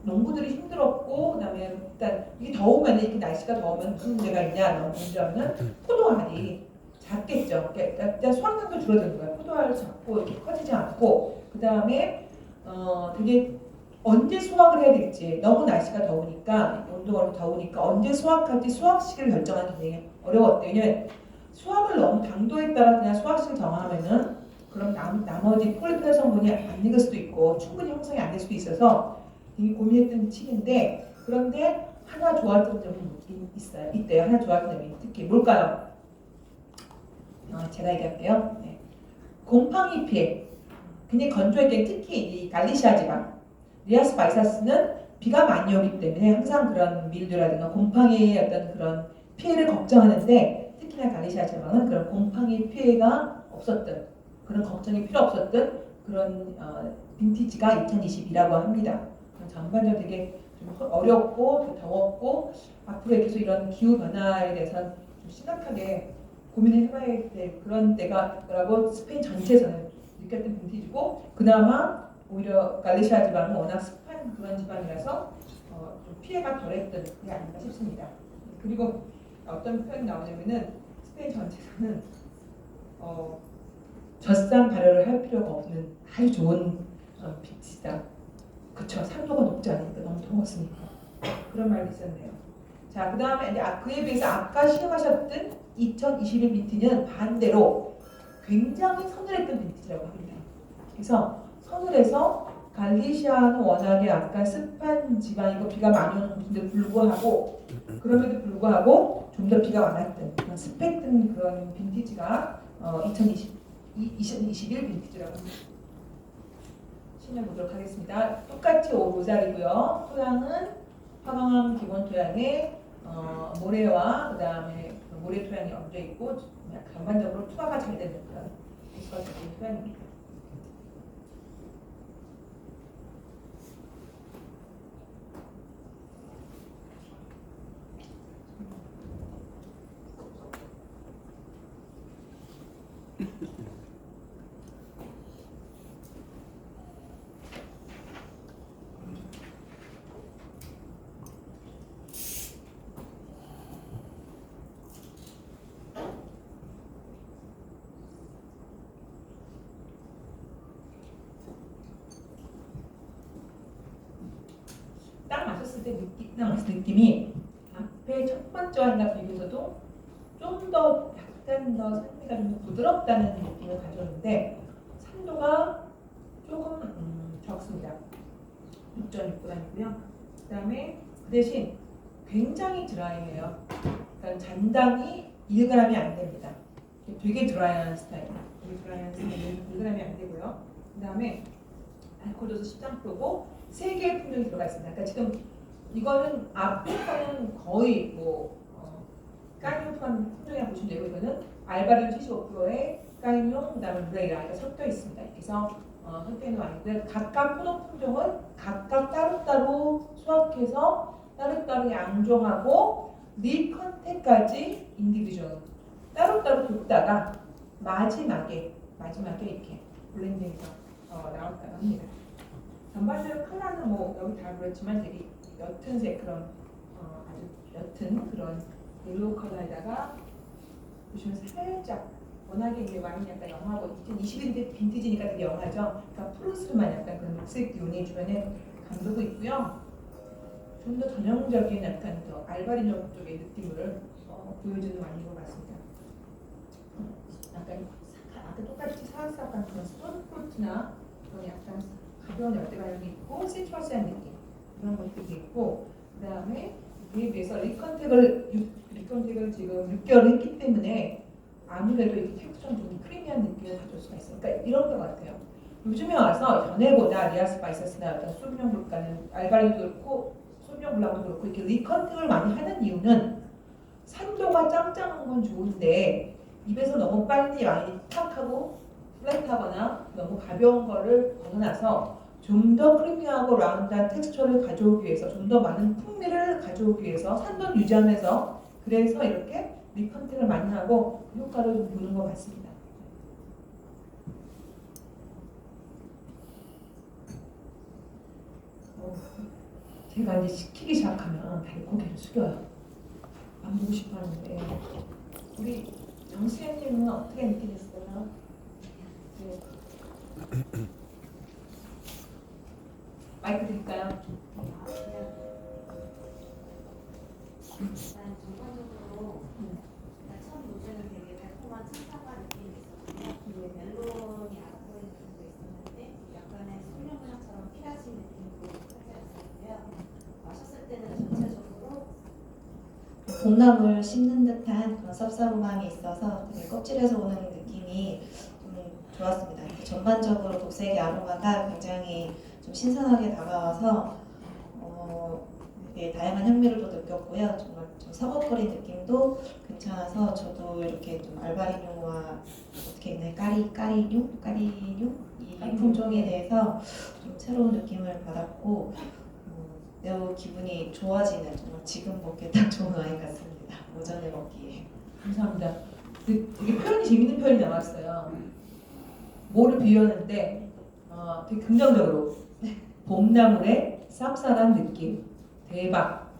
농부들이 힘들었고 그다음에 일단 이게 더우면 이렇게 날씨가 더우면 무슨 문제가 있냐 너무 건조하면 포도알이 작겠죠. 그러니까 일단 수확량도 줄어드는 거예요. 포도알을 작고 이렇게 커지지 않고 그다음에 되게 언제 수확을 해야 될지 너무 날씨가 더우니까 온도가 더우니까 언제 수확할지 수확 시기를 결정하기 굉장히 어려웠대요. 왜냐면 수확을 너무 당도에 따라 그냥 수확 시기를 정하면은 그럼 나머지 폴리페놀 성분이 안 익을 수도 있고 충분히 형성이 안 될 수도 있어서 되게 고민했던 시기인데 그런데 하나 좋았던 점이 있대요. 하나 좋았던 점이 특히 뭘까요? 제가 얘기할게요. 네. 곰팡이 피해. 굉장히 건조할 때 특히 이 갈리시아 지방 리아스 바이사스는 비가 많이 오기 때문에 항상 그런 밀드라든가 곰팡이의 어떤 그런 피해를 걱정하는데 특히나 갈리시아 지방은 그런 곰팡이 피해가 없었던 그런 걱정이 필요 없었던 그런 빈티지가 2020이라고 합니다. 전반적으로 되게 좀 어렵고 더웠고 앞으로 계속 이런 기후 변화에 대해서 좀 심각하게 고민을 해봐야 될 그런 때가라고 스페인 전체에서는 느꼈던 빈티지고 그나마 오히려 갈리시아 지방은 워낙 습한 그런 지방이라서 좀 피해가 덜했던 게 아닌가 싶습니다. 그리고 어떤 표현이 나오냐면은 스페인 전체에서는 젖산 발효를 할 필요가 없는 아주 좋은 빈티지다. 그쵸, 산도가 높지 않으니까 너무 더웠으니까 그런 말이 있었네요. 자, 그 다음에 이제 그에 비해서 아까 시험하셨던 2021 빈티지는 반대로 굉장히 서늘했던 빈티지라고 합니다. 그래서 서늘해서 갈리시아는 워낙에 약간 습한 지방이고 비가 많이 오는 곳인데 그럼에도 불구하고 좀 더 비가 많았던 그런 습했던 그런 빈티지가 2021 빈티지라고 합니다. 보도록 하겠습니다. 똑같이 로잘이고요. 토양은 화강암 기본 토양에 모래와 그 다음에 모래 토양이 얹어 있고 전반적으로 투하가 잘 되는 그런 비스커스적인 토양입니다. 딱 마셨을 때 느낌이 앞에 첫 번째 와인과 비교해서도 좀 더 약간 더 산미가 좀 부드럽다는 느낌을 가져오는데 산도가 조금 적습니다. 6.6g이고요. 그 다음에 그 대신 굉장히 드라이해요. 그러니까 잔당이 1g이 안 됩니다. 되게 드라이한 스타일이에요. 되게 드라이한 스타일이 1g이 안 되고요. 그 다음에 알코올 도수 13%고 3개의 품종이 들어가 있습니다. 그러니까 지금 이거는 앞에 거는 거의 까니용 품종이라고 보시면 되고 이거는 알바린 75%에 까니용, 그다음에 무레이라가 섞여 있습니다. 그래서 섞여 있는 와인들 각각 포도 품종은 각각 따로따로 수확해서 따로따로 양종하고 리컨테까지 인디비주얼 따로따로 뒀다가 마지막에 이렇게 블렌딩해서 나왔다고 합니다. 전반적으로 컬러는 여기 다 그렇지만 되게 옅은 색 그런 아주 옅은 그런 옐로우 컬러에다가 보시면 살짝 워낙에 이게 와인이 약간 영하고 2021 빈티지니까 되게 영하죠. 그러니까 푸르스름한 약간 그런 녹색 기운이 주변에 감도고 있고요. 좀 더 전형적인 약간 더 알바리뇨 쪽의 느낌을 보여주는 와인인 것 같습니다. 약간 아까 똑같이 사각사각한 그런 스톤포트나 그런 약간 가벼운 열대가 여기 있고 시트러스한 느낌 그런 것들이 있고 그 다음에 그에 비해서 리컨택을 지금 6개월 했기 때문에 아무래도 이렇게 텍스처는 좀 크리미한 느낌을 가져올 수가 있어요. 그러니까 이런 것 같아요. 요즘에 와서 전에보다 리아스 바이서스나 어떤 소비뇽 블랑은 알바리도 그렇고 소비뇽 블랑도 그렇고 이렇게 리컨택을 많이 하는 이유는 산도가 짱짱한 건 좋은데 입에서 너무 빨리 와인이 탁하고 플랫하거나 너무 가벼운 거를 벗어나서 좀 더 크리미하고 라운드한 텍스처를 가져오기 위해서 좀 더 많은 풍미를 가져오기 위해서 산도를 유지하면서 그래서 이렇게 리컨택을 많이 하고 효과를 좀 보는 것 같습니다. 제가 이제 시키기 시작하면 다들 고개를 숙여요. 안 보고 싶어 하는데 우리 정수현님은 어떻게 느끼셨어요? 네. 마이크 드릴까요? 일단 전반적으로 일단 첫 노래는 되게 달콤한 찬사과 느낌이 있었고요. 멜론이 아보이는 부분도 있었는데 약간의 소년문학처럼 피라시 느낌도 살짝 있었고요. 마셨을 때는 전체적으로 봄나물 씹는 듯한 그런 쌉싸름함이 있어서 되게 껍질에서 오는 느낌이 좀 좋았습니다. 전반적으로 독색의 아로마가 굉장히 좀 신선하게 다가와서 되게 다양한 향미를 또 느꼈고요. 정말 좀 서걱거린 느낌도 괜찮아서 저도 이렇게 좀 알바리뇽과 어떻게 있나요? 까리뇽 이 품종에 대해서 좀 새로운 느낌을 받았고 매우 기분이 좋아지는 정말 지금 먹기에 딱 좋은 와인 같습니다. 오전에 먹기에. 감사합니다. 되게 표현이 재밌는 표현이 나왔어요. 뭐를 비유하는데 되게 긍정적으로 봄나물의 쌉쌀한 느낌. 대박.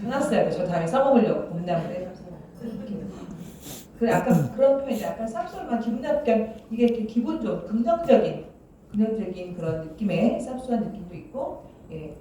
해놨어요. 저 다음에 써먹으려고 봄나물의 쌉쌀한 느낌. 그 약간 그런 표현이 약간 쌉쌀한 기분 나쁘게 이게 이렇게 기분 좋은 긍정적인 그런 느낌의 쌉쌀한 느낌도 있고 예,